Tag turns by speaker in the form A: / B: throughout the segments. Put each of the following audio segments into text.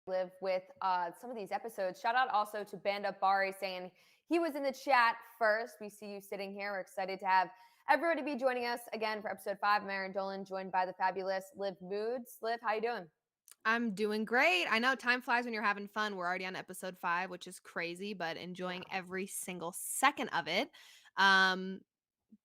A: Liv with some of these episodes. Shout out also to Band Up Bari saying he was in the chat first. We see you sitting here. We're excited to have everybody be joining us again for episode 5. I'm Erin Dolan, joined by the fabulous Liv Moods. Liv, how you doing?
B: I'm doing great. I know time flies when you're having fun. We're already on episode 5, which is crazy, but enjoying every single second of it. Um,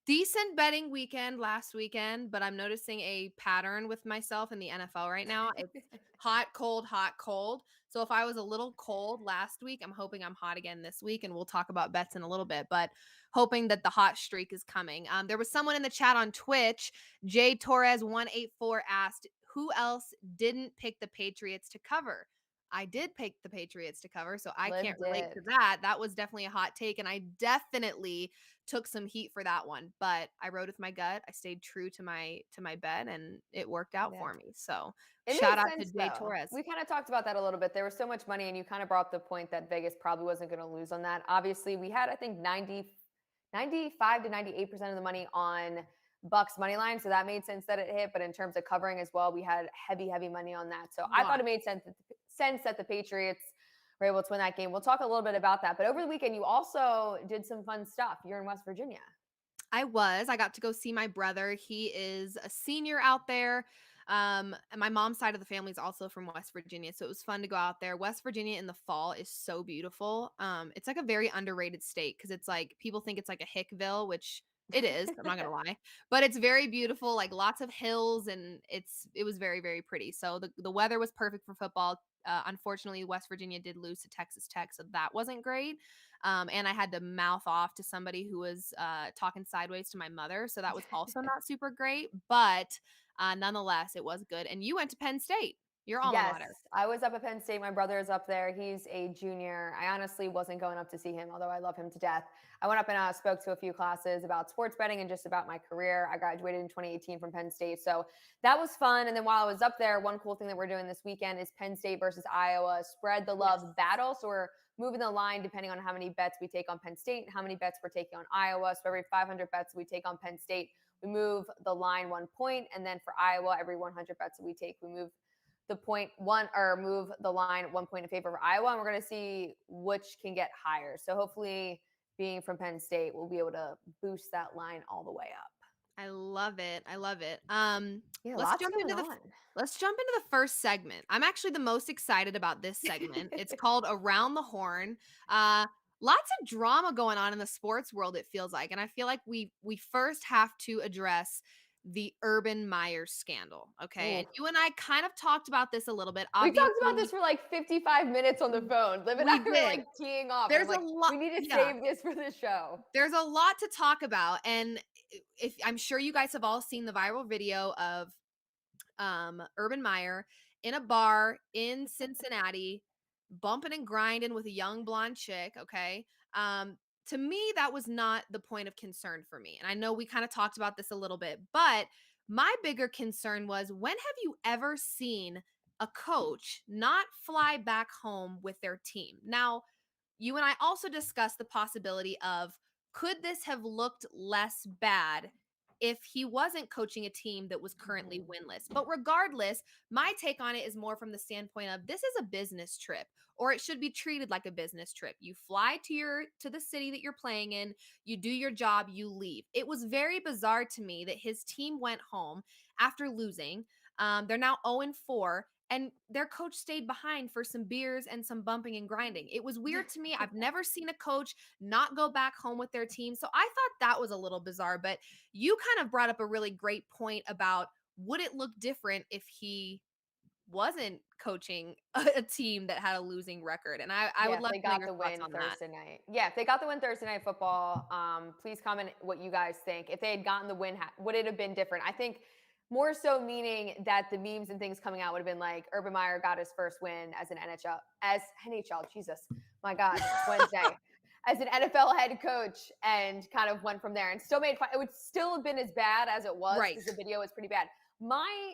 B: Decent betting weekend last weekend, but I'm noticing a pattern with myself in the NFL right now. It's hot, cold, hot, cold. So if I was a little cold last week, I'm hoping I'm hot again this week, and we'll talk about bets in a little bit, but hoping that the hot streak is coming. There was someone in the chat on Twitch, J Torres 184 asked, who else didn't pick the Patriots to cover? I did pick the Patriots to cover, so I
A: Liv
B: can't relate to
A: did.
B: that. That was definitely a hot take, and I definitely took some heat for that one, but I rode with my gut. I stayed true to my bet, and it worked out
A: Yeah.
B: for me. So
A: It
B: shout
A: made
B: out to
A: sense
B: Jay
A: though.
B: Torres.
A: We kind of talked about that a little bit. There was so much money, and you kind of brought up the point that Vegas probably wasn't going to lose on that. Obviously, we had, I think, 95 to 98% of the money on Bucks money line. So that made sense that it hit. But in terms of covering as well, we had heavy money on that. So I thought it made sense that the Patriots were able to win that game. We'll talk a little bit about that. But over the weekend, you also did some fun stuff. You're in West Virginia.
B: I got to go see my brother. He is a senior out there. And my mom's side of the family is also from West Virginia, so it was fun to go out there. West Virginia in the fall is so beautiful. It's like a very underrated state because it's like people think it's like a Hickville, which it is. I'm not gonna lie, but it's very beautiful, like lots of hills, and it was very pretty. So the weather was perfect for football. Unfortunately, West Virginia did lose to Texas Tech, so that wasn't great. And I had to mouth off to somebody who was talking sideways to my mother. So that was also not super great. But nonetheless, it was good. And you went to Penn State, your alma
A: Yes,
B: mater.
A: I was up at Penn State. My brother is up there. He's a junior. I honestly wasn't going up to see him, although I love him to death. I went up and spoke to a few classes about sports betting and just about my career. I graduated in 2018 from Penn State. So that was fun. And then while I was up there, one cool thing that we're doing this weekend is Penn State versus Iowa spread the love battle. So we're moving the line depending on how many bets we take on Penn State and how many bets we're taking on Iowa. So every 500 bets we take on Penn State, we move the line 1 point. And then for Iowa, every 100 bets that we take, we move the point one or move the line 1 point in favor of Iowa. And we're going to see which can get higher. So hopefully, being from Penn State, we'll be able to boost that line all the way up.
B: I love it. I love it.
A: Yeah,
B: Let's
A: lots
B: jump
A: going
B: into
A: on.
B: let's jump into the first segment. I'm actually the most excited about this segment. It's called Around the Horn. Lots of drama going on in the sports world, it feels like. And I feel like we first have to address the Urban Meyer scandal. Okay.
A: Ooh.
B: And you and I kind of talked about this a little bit.
A: We talked about
B: Obviously,
A: this for like 55 minutes on the phone. Liv and I
B: we
A: were
B: did.
A: like teeing off. And I'm
B: There's a
A: like,
B: lot.
A: we need to
B: Yeah.
A: save this for the show.
B: There's a lot to talk about. And if I'm sure you guys have all seen the viral video of Urban Meyer in a bar in Cincinnati, bumping and grinding with a young blonde chick. Okay. To me, that was not the point of concern for me. And I know we kind of talked about this a little bit, but my bigger concern was, when have you ever seen a coach not fly back home with their team? Now, you and I also discussed the possibility of, could this have looked less bad if he wasn't coaching a team that was currently winless? But regardless, my take on it is more from the standpoint of, this is a business trip, or it should be treated like a business trip. You fly to the city that you're playing in, you do your job, you leave. It was very bizarre to me that his team went home after losing. They're now 0-4, and their coach stayed behind for some beers and some bumping and grinding. It was weird to me. I've never seen a coach not go back home with their team. So I thought that was a little bizarre, but you kind of brought up a really great point about, would it look different if he wasn't coaching a team that had a losing record? And I
A: Yeah,
B: would
A: if
B: love
A: they
B: to know
A: got
B: your
A: the
B: thoughts
A: win
B: on that.
A: Thursday night. Yeah, if they got the win Thursday night football, please comment what you guys think. If they had gotten the win, would it have been different? I think more so meaning that the memes and things coming out would have been like, Urban Meyer got his first win as an NHL, Jesus, my God, it's Wednesday, as an NFL head coach, and kind of went from there and still made fun. It would still have been as bad as it was,
B: Right.
A: because the video was pretty bad. My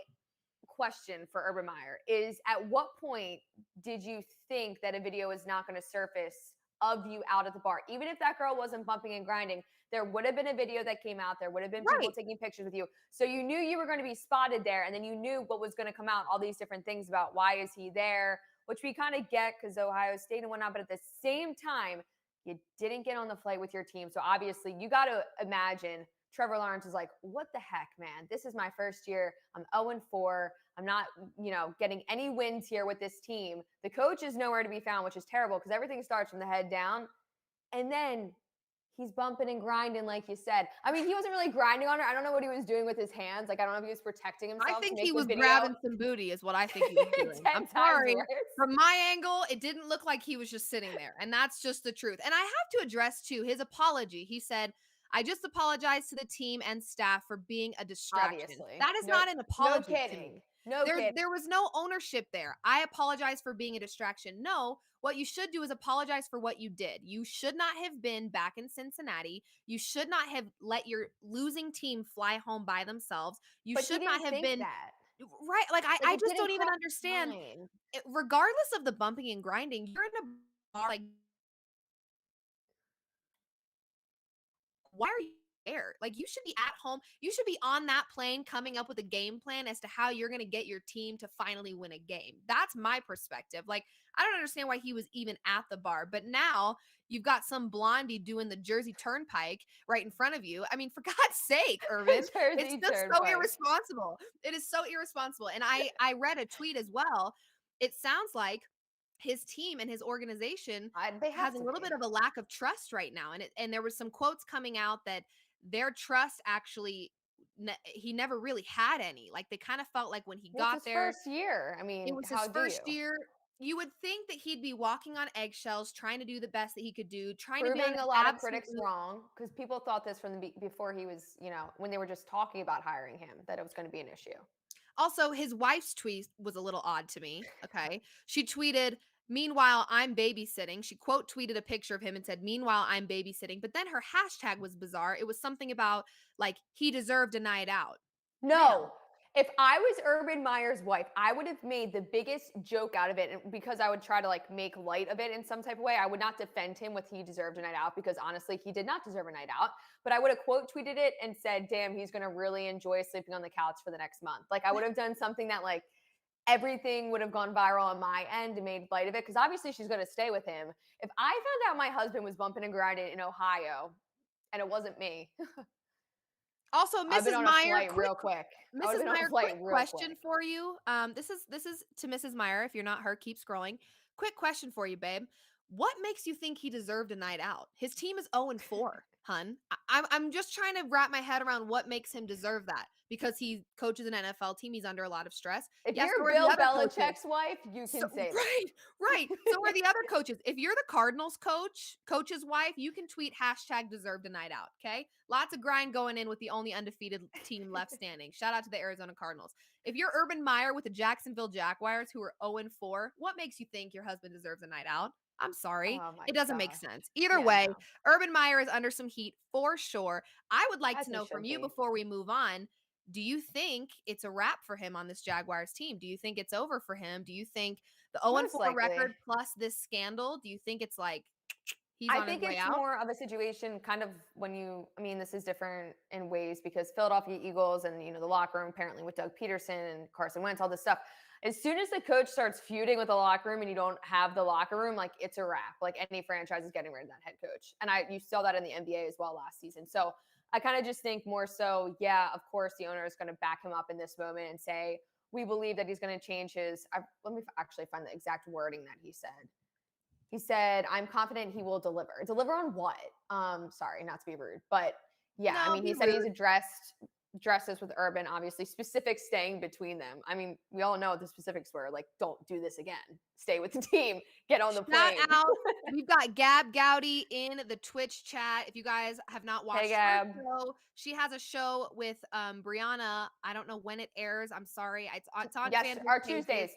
A: question for Urban Meyer is, at what point did you think that a video is not going to surface of you out at the bar? Even if that girl wasn't bumping and grinding, there would have been a video that came out. There would have been people
B: Right.
A: taking pictures with you. So you knew you were going to be spotted there, and then you knew what was going to come out, all these different things about, why is he there? which we kind of get because Ohio State and whatnot. But at the same time, you didn't get on the flight with your team. So obviously, you got to imagine Trevor Lawrence is like, what the heck, man? This is my first year. I'm 0-4. I'm not, getting any wins here with this team. The coach is nowhere to be found, which is terrible because everything starts from the head down. And then he's bumping and grinding, like you said. I mean, he wasn't really grinding on her. I don't know what he was doing with his hands. Like, I don't know if he was protecting
B: I
A: himself to
B: think
A: make
B: he
A: the
B: was
A: video.
B: grabbing some booty is what I think he was doing.
A: 10
B: I'm
A: times
B: sorry.
A: worse.
B: From my angle, it didn't look like he was just sitting there. And that's just the truth. And I have to address, too, his apology. He said, I just apologize to the team and staff for being a distraction.
A: Obviously.
B: That is
A: No,
B: not an
A: no
B: apology to
A: kidding.
B: me.
A: No kidding.
B: There was no ownership there. I apologize for being a distraction. No, what you should do is apologize for what you did. You should not have been back in Cincinnati. You should not have let your losing team fly home by themselves. You
A: But he
B: should not
A: didn't
B: have
A: think
B: been
A: that.
B: right. Like
A: Like,
B: I
A: it
B: just
A: didn't
B: don't even
A: cross his
B: understand.
A: mind.
B: Regardless of the bumping and grinding, you're in a bar, like, why are you there? Like, you should be at home. You should be on that plane coming up with a game plan as to how you're going to get your team to finally win a game. That's my perspective. Like, I don't understand why he was even at the bar. But now you've got some blondie doing the Jersey Turnpike right in front of you. I mean, for God's sake, Irvin, it's
A: Jersey
B: just so
A: Turnpike.
B: irresponsible. It is so irresponsible. And I read a tweet as well. It sounds like his team and his organization
A: They have
B: has a
A: to
B: little
A: be.
B: bit of a lack of trust right now. And there was some quotes coming out that their trust actually he never really had any. Like, they kind of felt like when he
A: Well, it's
B: got
A: his
B: there,
A: first year. I
B: it
A: mean,
B: was his
A: how do you?
B: first year. You would think that he'd be walking on eggshells, trying to do the best that he could do, trying to be on
A: Proving
B: an
A: a lot of critics
B: absolute.
A: wrong because people thought this from before he was, when they were just talking about hiring him, that it was going to be an issue.
B: Also, his wife's tweet was a little odd to me. Okay. She tweeted, "Meanwhile, I'm babysitting." She quote tweeted a picture of him and said, "Meanwhile, I'm babysitting." But then her hashtag was bizarre. It was something about, like, he deserved a night out.
A: No.
B: Ma'am.
A: If I was Urban Meyer's wife, I would have made the biggest joke out of it because I would try to like make light of it in some type of way. I would not defend him with he deserved a night out because honestly, he did not deserve a night out. But I would have quote tweeted it and said, damn, he's going to really enjoy sleeping on the couch for the next month. Like I would have done something that like everything would have gone viral on my end and made light of it because obviously she's going to stay with him. If I found out my husband was bumping and grinding in Ohio and it wasn't me,
B: Also,
A: I've been
B: Mrs.
A: on a
B: Meyer,
A: flight real quick. I would have
B: Mrs.
A: been on a
B: Meyer,
A: flight
B: quick
A: real
B: question
A: quick.
B: for you. This is to Mrs. Meyer. If you're not her, keep scrolling. Quick question for you, babe. What makes you think he deserved a night out? His team is 0-4, hun. I'm just trying to wrap my head around what makes him deserve that because he coaches an NFL team. He's under a lot of stress.
A: If
B: Yes, so
A: you're
B: are the
A: Bill
B: other coaches.
A: Belichick's wife, you
B: So,
A: can say that.
B: right. So are the other coaches. If you're the Cardinals coach's wife, you can tweet hashtag deserved a night out. Okay. Lots of grind going in with the only undefeated team left standing. Shout out to the Arizona Cardinals. If you're Urban Meyer with the Jacksonville Jaguars, who are 0-4, what makes you think your husband deserves a night out? I'm sorry.
A: Oh my
B: It doesn't make
A: gosh.
B: sense. Either
A: Yeah,
B: way,
A: no.
B: Urban Meyer is under some heat for sure. I would like
A: As
B: to
A: he
B: know from
A: should
B: you
A: be.
B: before we move on, do you think it's a wrap for him on this Jaguars team? Do you think it's over for him? Do you think the
A: Most
B: 0-4
A: likely.
B: record plus this scandal, do you think it's like he's
A: I
B: on his
A: think
B: way
A: it's
B: out?
A: more of a situation kind of I mean, this is different in ways because Philadelphia Eagles and, the locker room apparently with Doug Peterson and Carson Wentz, all this stuff. As soon as the coach starts feuding with the locker room and you don't have the locker room, like it's a wrap. Like any franchise is getting rid of that head coach. And you saw that in the NBA as well last season. So I kind of just think more so, yeah, of course the owner is going to back him up in this moment and say, we believe that he's going to change let me actually find the exact wording that he said. He said, I'm confident he will deliver. Deliver on what? Sorry, not to be rude, but yeah, I
B: No,
A: mean,
B: be
A: he said he's
B: rude.
A: addresses with Urban, obviously, specifics staying between them. I mean, we all know what the specifics were like, don't do this again. Stay with the team. Get on the
B: Shout
A: plane.
B: out. We've got Gab Gowdy in the Twitch chat. If you guys have not
A: Hey,
B: watched her
A: Gab.
B: show, she has a show with Brianna. I don't know when it airs. I'm sorry. It's on
A: Yes,
B: FanDuel
A: our
B: pages.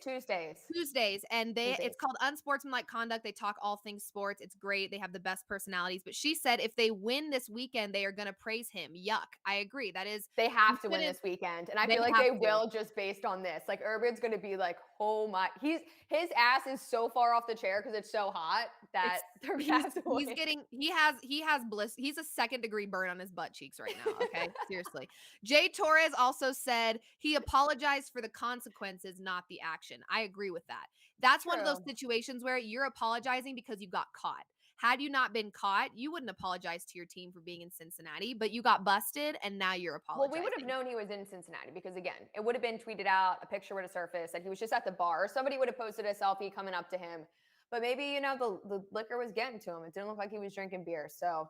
B: Tuesdays, and it's called Unsportsmanlike Conduct. They talk all things sports. It's great. They have the best personalities. But she said if they win this weekend, they are going to praise him. Yuck. I agree. That is
A: They
B: You
A: have to win
B: couldn't.
A: this weekend, and I
B: They
A: feel like
B: have
A: they
B: to.
A: will just based on this. Like Urban's gonna be like, "Oh my," his ass is so far off the chair because it's so hot that
B: It's
A: they're gonna
B: he's
A: have to
B: he's
A: win.
B: getting he has bliss he's a second-degree burn on his butt cheeks right now, okay? Seriously. Jay Torres also said he apologized for the consequences, not the action. I agree with that. That's one of those
A: True.
B: situations where you're apologizing because you got caught. Had you not been caught, you wouldn't apologize to your team for being in Cincinnati, but you got busted and now you're
A: Well, we would have
B: apologizing.
A: known he was in Cincinnati because again, it would have been tweeted out, a picture would have surfaced that he was just at the bar. Or somebody would have posted a selfie coming up to him. But maybe, the liquor was getting to him. It didn't look like he was drinking beer. So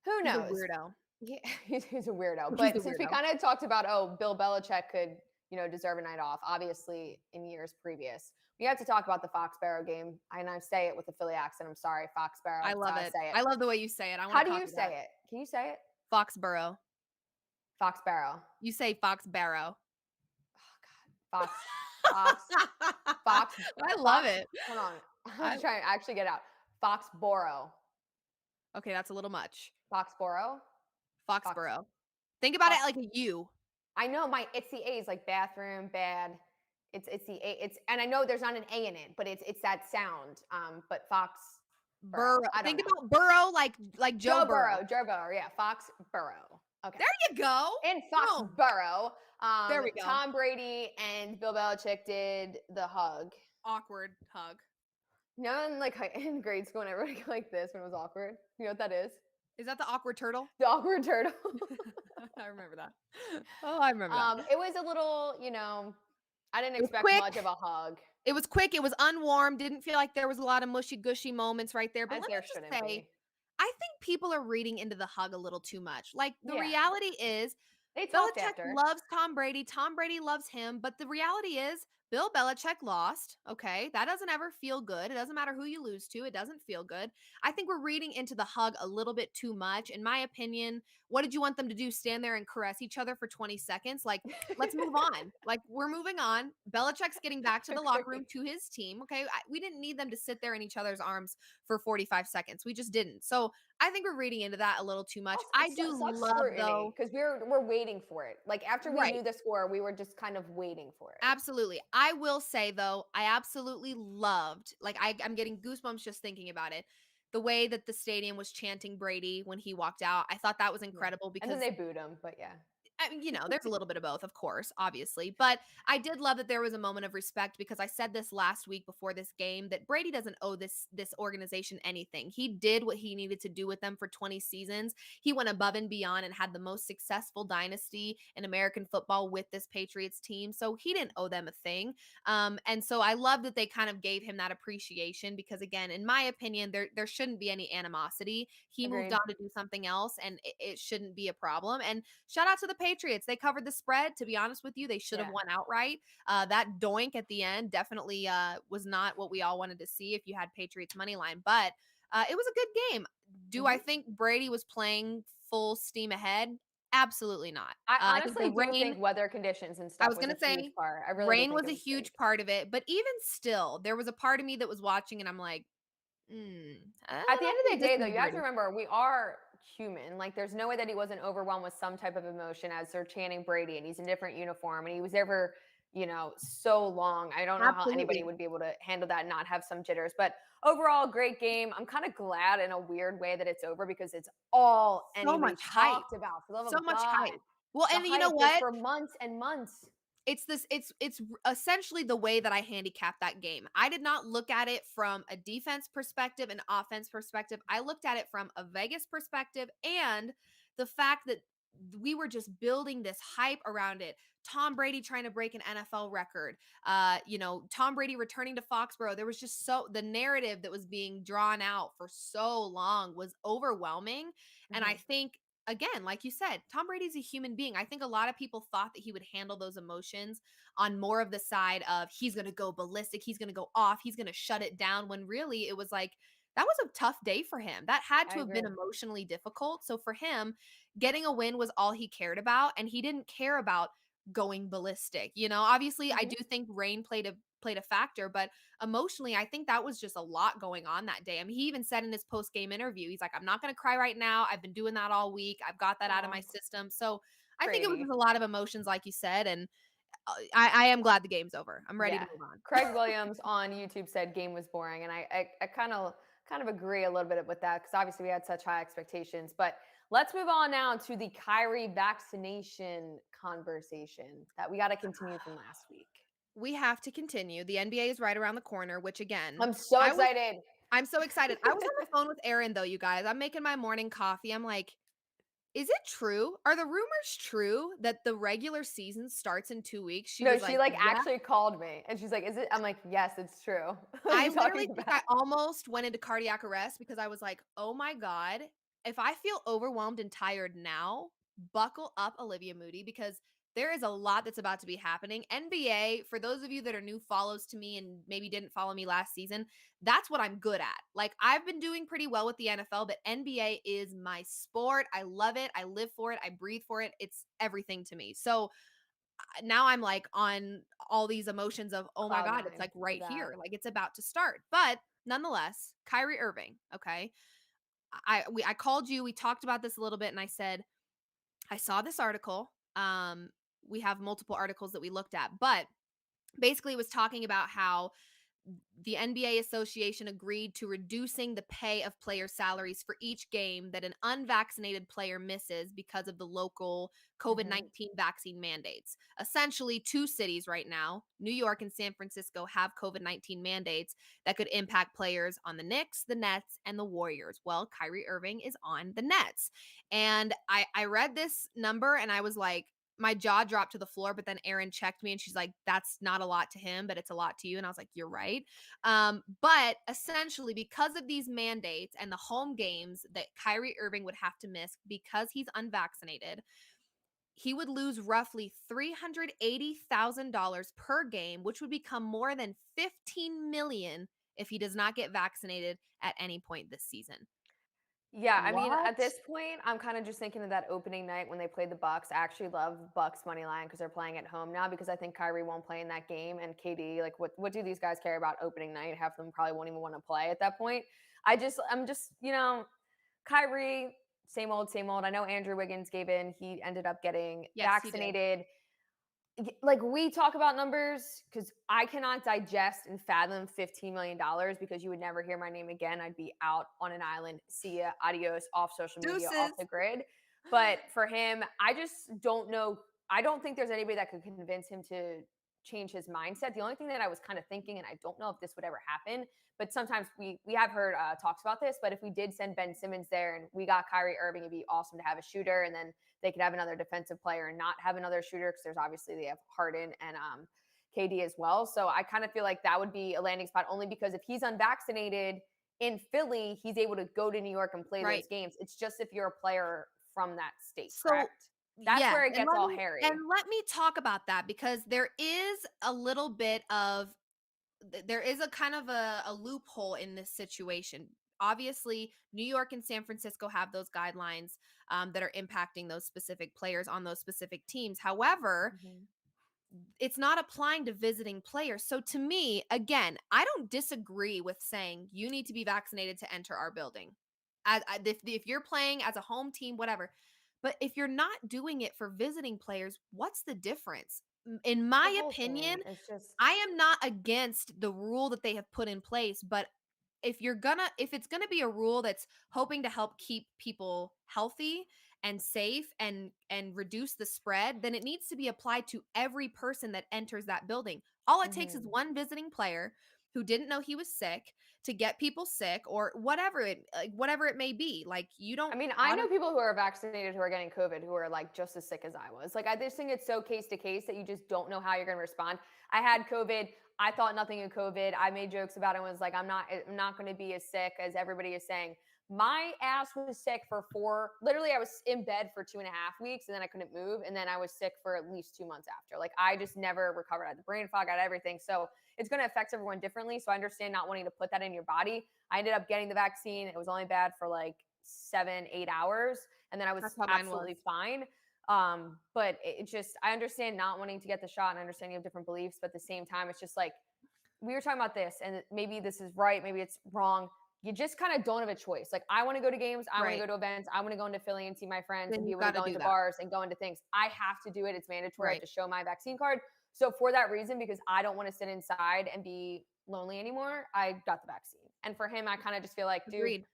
A: who
B: He's a
A: knows?
B: weirdo.
A: Yeah, he's a weirdo.
B: He's a
A: But since we
B: weirdo.
A: kind of talked about, Bill Belichick could, deserve a night off, obviously in years previous, we have to talk about the Foxborough game. And I say it with a Philly accent. I'm sorry, Foxborough.
B: I
A: That's
B: love
A: how I
B: it.
A: say it.
B: I love the way you say it. I
A: How
B: wanna
A: do you
B: copy that.
A: say it? Can you say it?
B: Foxborough.
A: Foxborough.
B: You say Foxbarrow.
A: Oh God. Fox, Fox,
B: I love
A: Fox.
B: it.
A: Hold on.
B: I
A: I'm trying to actually get out. Foxborough.
B: Okay, that's a little much.
A: Foxborough. Fox.
B: Foxborough. Think about it
A: Fox.
B: like a U.
A: I know it's the A's like bathroom, bad. It's the A. And I know there's not an A in it, but it's that sound. But
B: Burrow.
A: Foxborough. I don't
B: Think
A: know.
B: about Burrow like Joe Burrow.
A: Joe Burrow. Yeah, Foxborough. Okay.
B: There you go.
A: In
B: Boom.
A: Foxborough,
B: There we go.
A: Tom Brady and Bill Belichick did the hug.
B: Awkward hug.
A: In like in grade school, and everybody go like this when it was awkward. You know what that is?
B: Is that the awkward turtle?
A: The awkward turtle.
B: I remember that. Oh, I remember that.
A: It was a little, I didn't
B: It was
A: expect
B: quick.
A: much of a hug,
B: It was quick. It was unwarm. Didn't feel like there was a lot of mushy gushy moments right there. But
A: as
B: let me
A: there
B: just
A: shouldn't
B: say,
A: be.
B: I think people are reading into the hug a little too much. Like the
A: Yeah,
B: reality is
A: they talked
B: Belichick
A: after.
B: loves Tom Brady. Tom Brady loves him. But the reality is, Bill Belichick lost. Okay. That doesn't ever feel good. It doesn't matter who you lose to, it doesn't feel good. I think we're reading into the hug a little bit too much. In my opinion, what did you want them to do? Stand there and caress each other for 20 seconds? Like, let's move on. Like, we're moving on. Belichick's getting back to the locker room to his team. Okay. We didn't need them to sit there in each other's arms for 45 seconds. We just didn't. So I think we're reading into that a little too much. I do
A: Such
B: love,
A: scrutiny
B: though.
A: because we're waiting for it. Like after we
B: Right.
A: knew the score, we were just kind of waiting for it.
B: Absolutely. I will say though, I absolutely loved, like I'm getting goosebumps just thinking about it. The way that the stadium was chanting Brady when he walked out. I thought that was
A: Yeah,
B: incredible
A: and then
B: because
A: they booed him, but yeah.
B: I mean, there's a little bit of both, of course, obviously. But I did love that there was a moment of respect because I said this last week before this game that Brady doesn't owe this organization anything. He did what he needed to do with them for 20 seasons. He went above and beyond and had the most successful dynasty in American football with this Patriots team. So he didn't owe them a thing. And so I love that they kind of gave him that appreciation because, again, in my opinion, there shouldn't be any animosity. He moved
A: Agreed.
B: on to do something else, and it shouldn't be a problem. And shout out to the Patriots. They covered the spread. To be honest with you, they should have
A: Yeah.
B: won outright. That doink at the end definitely was not what we all wanted to see if you had Patriots money line, but it was a good game. Do I think Brady was playing full steam ahead? Absolutely not.
A: I
B: I think
A: honestly
B: the
A: do
B: rain,
A: think weather conditions and
B: I
A: stuff
B: was
A: was
B: going
A: a
B: to
A: huge
B: say,
A: part. I really do
B: rain
A: think
B: was
A: it
B: a
A: was big.
B: huge part of it, but even still, there was a part of me that was watching and I'm like, I
A: At the
B: don't
A: end of
B: think
A: the
B: this
A: day, though,
B: is
A: you have to
B: Brady.
A: remember we are human. Like, there's no way that he wasn't overwhelmed with some type of emotion as they're chanting Brady and he's in different uniform and he was there for, so long. I don't know how anybody
B: Absolutely.
A: would be able to handle that and not have some jitters. But overall, great game. I'm kind of glad in a weird way that it's over because it's all
B: So
A: anybody
B: much hype.
A: talked about. For the love
B: So
A: of
B: much
A: God,
B: hype. Well,
A: the
B: and you know
A: hype was
B: what?
A: for months and months.
B: It's essentially the way that I handicapped that game. I did not look at it from a defense perspective and offense perspective. I looked at it from a Vegas perspective and the fact that we were just building this hype around it. Tom Brady trying to break an NFL record. Tom Brady returning to Foxborough. There was just the narrative that was being drawn out for so long was overwhelming. And I
A: Mhm.
B: think, again, like you said, Tom Brady's a human being. I think a lot of people thought that he would handle those emotions on more of the side of he's going to go ballistic, he's going to go off, he's going to shut it down, when really it was like that was a tough day for him. That had
A: I
B: to have been
A: agree.
B: emotionally difficult. So for him, getting a win was all he cared about, and he didn't care about going ballistic. Obviously, I
A: Mhm.
B: do think rain played a factor, but emotionally, I think that was just a lot going on that day. I mean, he even said in his post game interview, he's like, I'm not going to cry right now. I've been doing that all week. I've got that out of my
A: Aw.
B: system. So I think it was
A: crazy.
B: just a lot of emotions, like you said, and I am glad the game's over. I'm ready to
A: Yeah.
B: move on.
A: Craig Williams on YouTube said game was boring, and I kind of agree a little bit with that because obviously we had such high expectations. But let's move on now to the Kyrie vaccination conversation that we got to continue from last week.
B: We have to continue. The NBA is right around the corner, which again,
A: I'm so
B: I was
A: excited.
B: I'm so excited. I was on the phone with Erin though, you guys. I'm making my morning coffee. I'm like, is it true? Are the rumors true that the regular season starts in 2 weeks? She
A: No,
B: was
A: she
B: like,
A: like
B: yeah.
A: actually called me and she's like, "Is it?" I'm like, "Yes, it's true." What are
B: I
A: you
B: literally
A: talking
B: think
A: about?
B: I almost went into cardiac arrest because I was like, "Oh my god, if I feel overwhelmed and tired now, buckle up, Olivia Moody, because there is a lot that's about to be happening." NBA, for those of you that are new follows to me and maybe didn't follow me last season, that's what I'm good at. Like, I've been doing pretty well with the NFL, but NBA is my sport. I love it. I live for it. I breathe for it. It's everything to me. So, now I'm like on all these emotions of, oh my
A: Cloud
B: God, it's
A: 9
B: like
A: with
B: right
A: that.
B: here. Like it's about to start. But nonetheless, Kyrie Irving, okay. I called you, we talked about this a little bit, and I said, I saw this article. We have multiple articles that we looked at, but basically it was talking about how the NBA Association agreed to reducing the pay of players' salaries for each game that an unvaccinated player misses because of the local COVID
A: Mhm.
B: 19 vaccine mandates. Essentially, two cities right now, New York and San Francisco, have COVID 19 mandates that could impact players on the Knicks, the Nets, and the Warriors. Well, Kyrie Irving is on the Nets. And I read this number and I was like, my jaw dropped to the floor, but then Erin checked me and she's like, that's not a lot to him, but it's a lot to you. And I was like, you're right. But essentially, because of these mandates and the home games that Kyrie Irving would have to miss because he's unvaccinated, he would lose roughly $380,000 per game, which would become more than $15 million if he does not get vaccinated at any point this season.
A: Yeah, I mean,
B: What?
A: at this point, I'm kind of just thinking of that opening night when they played the Bucks. I actually love Bucks money line because they're playing at home now because I think Kyrie won't play in that game and KD, like what do these guys care about opening night? Half of them probably won't even want to play at that point. I'm just, Kyrie, same old, same old. I know Andrew Wiggins gave in. He ended up getting
B: Yes, he did.
A: vaccinated. Like we talk about numbers because I cannot digest and fathom $15 million because you would never hear my name again. I'd be out on an island. See ya, adios, off social media, off
B: Deuces.
A: the grid. But for him, I just don't know. I don't think there's anybody that could convince him to change his mindset. The only thing that I was kind of thinking, and I don't know if this would ever happen, but sometimes we have heard talks about this. But if we did send Ben Simmons there and we got Kyrie Irving, it'd be awesome to have a shooter, and then they could have another defensive player and not have another shooter because there's obviously they have Harden and KD as well. So I kind of feel like that would be a landing spot only because if he's unvaccinated in Philly, he's able to go to New York and play
B: Right.
A: those games. It's just if you're a player from that state,
B: So,
A: correct? That's
B: yes,
A: where it gets all hairy.
B: and let me talk about that because there is a little bit of there is a kind of a loophole in this situation. Obviously, New York and San Francisco have those guidelines that are impacting those specific players on those specific teams. However,
A: Mhm.
B: it's not applying to visiting players. So to me, again, I don't disagree with saying you need to be vaccinated to enter our building. If you're playing as a home team, whatever. But if you're not doing it for visiting players, what's the difference? In
A: The
B: my
A: whole
B: opinion,
A: thing is just
B: I am not against the rule that they have put in place, but if it's gonna be a rule that's hoping to help keep people healthy and safe and reduce the spread, then it needs to be applied to every person that enters that building. All it takes is
A: mhm.
B: one visiting player who didn't know he was sick to get people sick or whatever it may be. Like you
A: I
B: don't
A: mean, I
B: auto
A: know people who are vaccinated who are getting COVID who are like just as sick as I was. Like, I just think it's so case to case that you just don't know how you're going to respond. I had COVID. I thought nothing of COVID. I made jokes about it and was like, I'm not going to be as sick as everybody is saying. My ass was sick for literally, I was in bed for 2.5 weeks and then I couldn't move. And then I was sick for at least 2 months after. Like, I just never recovered. I had the brain fog, I had everything. So it's going to affect everyone differently. So I understand not wanting to put that in your body. I ended up getting the vaccine. It was only bad for like 7, 8 hours, and then I was
B: That's how mine was.
A: absolutely fine. But it just, I understand not wanting to get the shot and I understand you have different beliefs, but at the same time, it's just like we were talking about this, and maybe this is right, maybe it's wrong. you just kind of don't have a choice. Like, I want to go to games, I want to
B: Right.
A: go to events, I want to go into Philly and see my friends and
B: Then
A: be
B: you've
A: able to
B: gotta
A: go
B: do
A: into
B: that.
A: bars and go into things. I have to do it. It's mandatory. I have
B: Right.
A: to show my vaccine card. So for that reason, because I don't want to sit inside and be lonely anymore, I got the vaccine. And for him, I kind of just feel like, dude,
B: Agreed.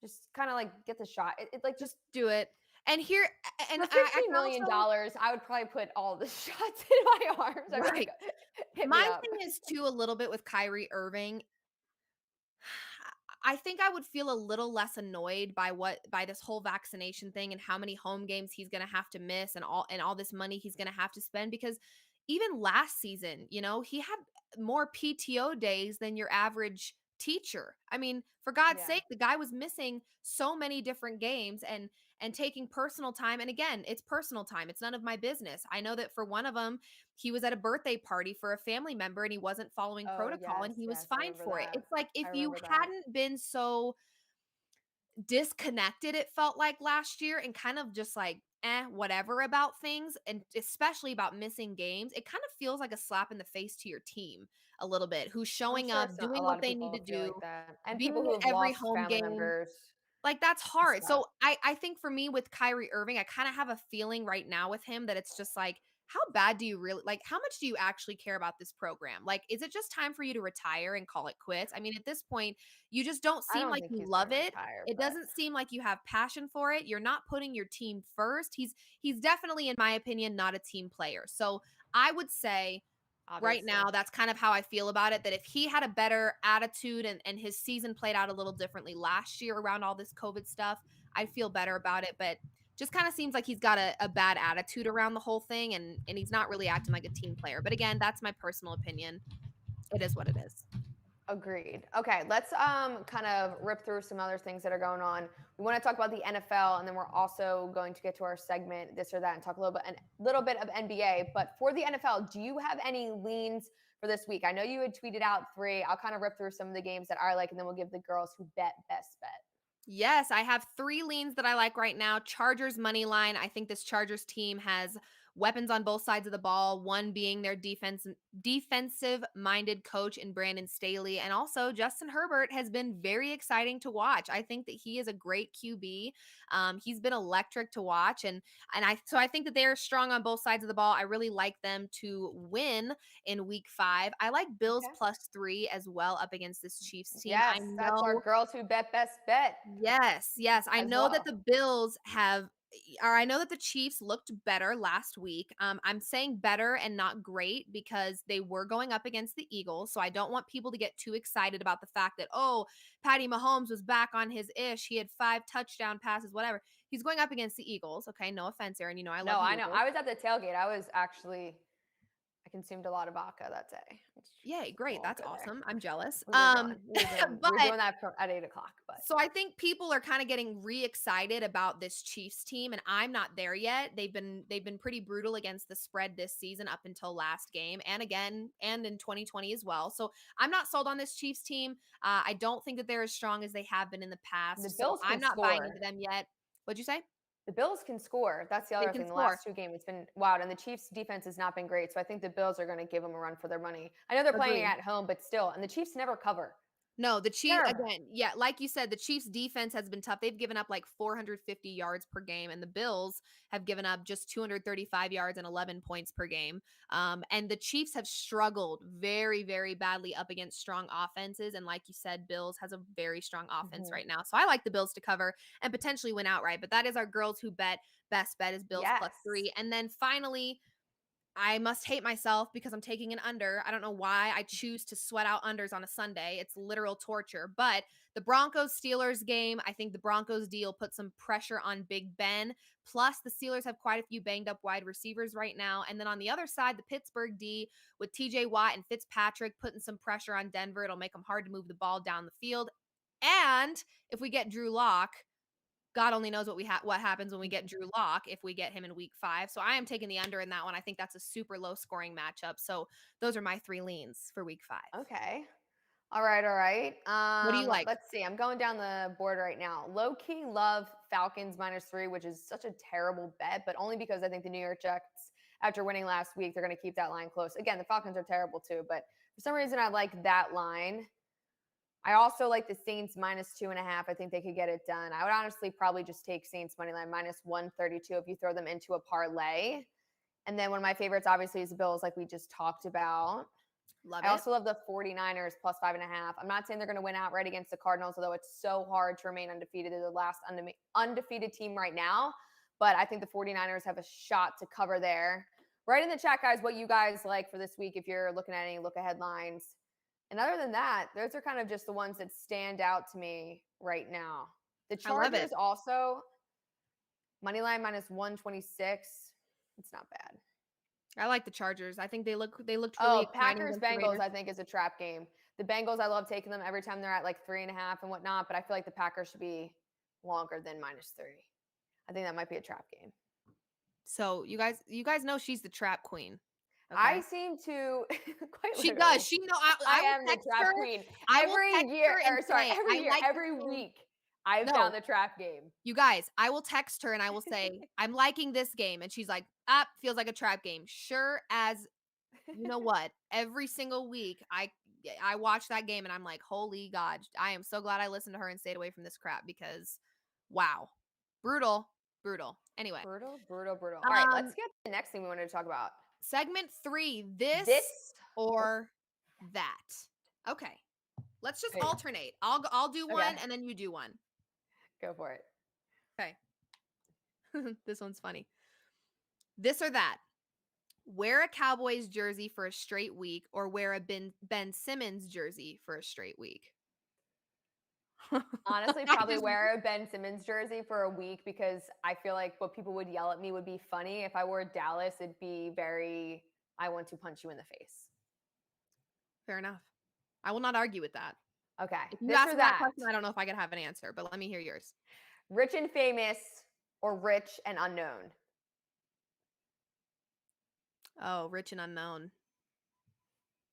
A: just kind of like get the shot. It like
B: Just
A: just
B: do it. And here and
A: for
B: I
A: $15
B: can
A: million,
B: also
A: dollars, I would probably put all the shots in my arms. I'd be like,
B: right.
A: hit me
B: My
A: up.
B: thing is too a little bit with Kyrie Irving. I think I would feel a little less annoyed by this whole vaccination thing and how many home games he's going to have to miss and all this money he's going to have to spend because even last season, he had more PTO days than your average teacher. I mean, for God's
A: Yeah.
B: sake, the guy was missing so many different games and taking personal time, and again, it's personal time. It's none of my business. I know that for one of them, he was at a birthday party for a family member and he wasn't following
A: Oh,
B: protocol and
A: yes,
B: he was
A: yes, I
B: fined
A: remember
B: for it.
A: that.
B: It's like if
A: I
B: you
A: remember that.
B: hadn't been so disconnected, it felt like last year, and kind of just like whatever about things, and especially about missing games, it kind of feels like a slap in the face to your team a little bit, who's
A: I'm
B: showing
A: sure
B: up,
A: a
B: doing
A: lot
B: what
A: of
B: they need to
A: people feel
B: do,
A: like that, and
B: being
A: people who have
B: at every
A: lost
B: home
A: family
B: game.
A: members
B: Like, that's
A: and
B: hard.
A: stuff.
B: So I think for me with Kyrie Irving, I kind of have a feeling right now with him that it's just like, how bad do you really like? How much do you actually care about this program? Like, is it just time for you to retire and call it quits? I mean, at this point, you just don't
A: I
B: seem
A: don't
B: like
A: think
B: you
A: he's
B: love
A: gonna
B: it.
A: retire,
B: It
A: but
B: doesn't seem like you have passion for it. You're not putting your team first. He's definitely, in my opinion, not a team player. So I would say right
A: obviously.
B: now, that's kind of how I feel about it. That if he had a better attitude and his season played out a little differently last year around all this COVID stuff, I'd feel better about it. But just kind of seems like he's got a bad attitude around the whole thing and he's not really acting like a team player. But again, that's my personal opinion. It is what it is.
A: Agreed. Okay, let's kind of rip through some other things that are going on. We want to talk about the NFL, and then we're also going to get to our segment, this or that, and talk a little bit of NBA. But for the NFL, do you have any leans for this week? I know you had tweeted out 3. I'll kind of rip through some of the games that I like, and then we'll give the girls who bet best bet.
B: Yes, I have 3 leans that I like right now. Chargers money line. I think this Chargers team has weapons on both sides of the ball, one being their defensive minded coach in Brandon Staley, and also Justin Herbert has been very exciting to watch. I think that he is a great QB. He's been electric to watch, and I think that they're strong on both sides of the ball. I really like them to win in week 5. I like Bills
A: Okay.
B: +3 as well up against this Chiefs team. I
A: Yes, that's our
B: know.
A: girls who bet best bet
B: Yes, yes. I
A: as
B: know that
A: well.
B: the Bills have or I know that the Chiefs looked better last week. I'm saying better and not great because they were going up against the Eagles. So I don't want people to get too excited about the fact that, oh, Patty Mahomes was back on his ish. He had 5 touchdown passes, whatever. He's going up against the Eagles. Okay. No offense, Erin. You know, I love
A: No,
B: the
A: I know.
B: Eagles.
A: I was at the tailgate. I consumed a lot of vodka that day. It's
B: Yay,
A: a
B: great.
A: little
B: That's
A: good there.
B: awesome. I'm jealous.
A: We were going. We were
B: But
A: doing that at 8 o'clock. But
B: so I think people are kind of getting re-excited about this Chiefs team, and I'm not there yet. They've been pretty brutal against the spread this season up until last game, and again, and in 2020 as well. So I'm not sold on this Chiefs team. I don't think that they're as strong as they have been in the
A: the
B: past. So
A: Bills
B: I'm
A: can
B: not buying
A: score.
B: into them yet. What'd you say?
A: The Bills can score. That's the
B: They
A: other
B: can
A: thing. The
B: score.
A: last 2 games, it's been wild, and the Chiefs' defense has not been great. So I think the Bills are going to give them a run for their money. I know they're playing
B: Agreed.
A: at home, but still, and the Chiefs never cover.
B: No, the Chiefs
A: Never.
B: again, yeah, like you said, the Chiefs defense has been tough. They've given up like 450 yards per game, and the Bills have given up just 235 yards and 11 points per game. And the Chiefs have struggled very, very badly up against strong offenses. And like you said, Bills has a very strong offense
A: Mhm.
B: right now. So I like the Bills to cover and potentially win outright. But that is our girls who bet. Best bet is Bills
A: Yes.
B: +3. And then finally, I must hate myself because I'm taking an under. I don't know why I choose to sweat out unders on a Sunday. It's literal torture. But the Broncos Steelers game, I think the Broncos deal put some pressure on Big Ben. Plus, the Steelers have quite a few banged up wide receivers right now. And then on the other side, the Pittsburgh D with TJ Watt and Fitzpatrick putting some pressure on Denver. It'll make them hard to move the ball down the field. And if we get Drew Lock, God only knows what happens when we get Drew Lock if we get him in week 5. So I am taking the under in that one. I think that's a super low scoring matchup. So those are my 3 leans for week 5.
A: Okay. All right, all right.
B: What do you like?
A: Let's see. I'm going down the board right now. Low key love Falcons -3, which is such a terrible bet, but only because I think the New York Jets, after winning last week, they're going to keep that line close. Again, the Falcons are terrible too, but for some reason I like that line. I also like the Saints -2.5. I think they could get it done. I would honestly probably just take Saints money line -132 if you throw them into a parlay. And then one of my favorites, obviously, is the Bills, like we just talked about.
B: Love
A: I
B: it.
A: also love the 49ers +5.5. I'm not saying they're going to win outright against the Cardinals, although it's so hard to remain undefeated. They're the last undefeated team right now. But I think the 49ers have a shot to cover there. Write in the chat, guys, what you guys like for this week if you're looking at any look-ahead lines. And other than that, those are kind of just the ones that stand out to me right now. The
B: I love it.
A: Chargers also, money line -126. It's not bad.
B: I like the Chargers. I think they looked really
A: Oh,
B: exciting
A: Packers
B: against the
A: Bengals,
B: Raiders.
A: I think, is a trap game. The Bengals, I love taking them every time they're at like 3.5 and whatnot, but I feel like the Packers should be longer than -3. I think that might be a trap game.
B: So you guys know she's the trap queen.
A: I
B: Okay.
A: seem to quite
B: She
A: literally.
B: does. She know
A: I
B: I will
A: am the
B: text
A: trap
B: her.
A: queen.
B: I will
A: Every
B: text
A: year,
B: her and
A: or sorry,
B: say,
A: every
B: I
A: year,
B: like
A: every
B: this game.
A: week, I've
B: No.
A: found the trap game.
B: You guys, I will text her and I will say, I'm liking this game. And she's like, feels like a trap game. Sure as you know what? Every single week I watch that game and I'm like, holy God, I am so glad I listened to her and stayed away from this crap because wow. Brutal. Anyway.
A: Brutal. All right, let's get to the next thing we wanted to talk about.
B: Segment 3, this or that. Okay. Let's just alternate. I'll do one and then you do one.
A: Go for it.
B: Okay. This one's funny. This or that. Wear a Cowboys jersey for a straight week or wear a Ben Simmons jersey for a straight week.
A: Honestly, probably wear a Ben Simmons jersey for a week because I feel like what people would yell at me would be funny. If I wore Dallas, it'd be very, I want to punch you in the face.
B: Fair enough. I will not argue with that.
A: Okay.
B: If you ask that question, I don't know if I could have an answer, but let me hear yours.
A: Rich and famous or rich and unknown?
B: Oh, rich and unknown.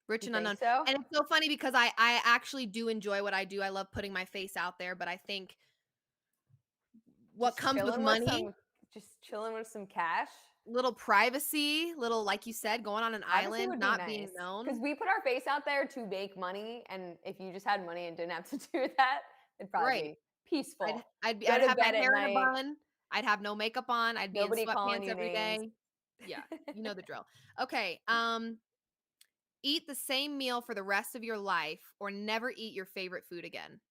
B: Rich
A: You
B: and unknown.
A: So?
B: And it's so funny because I actually do enjoy what I do. I love putting my face out there, but I think what just comes with money,
A: just chilling with some cash,
B: little privacy, little, like you said, going on an island, not being known.
A: Because we put our face out there to make money, and if you just had money and didn't have to do that, it'd probably be peaceful.
B: I'd have my hair in a bun. I'd have no makeup on. I'd be in sweatpants every day. Yeah, you know the drill. Okay. Eat the same meal for the rest of your life or never eat your favorite food again.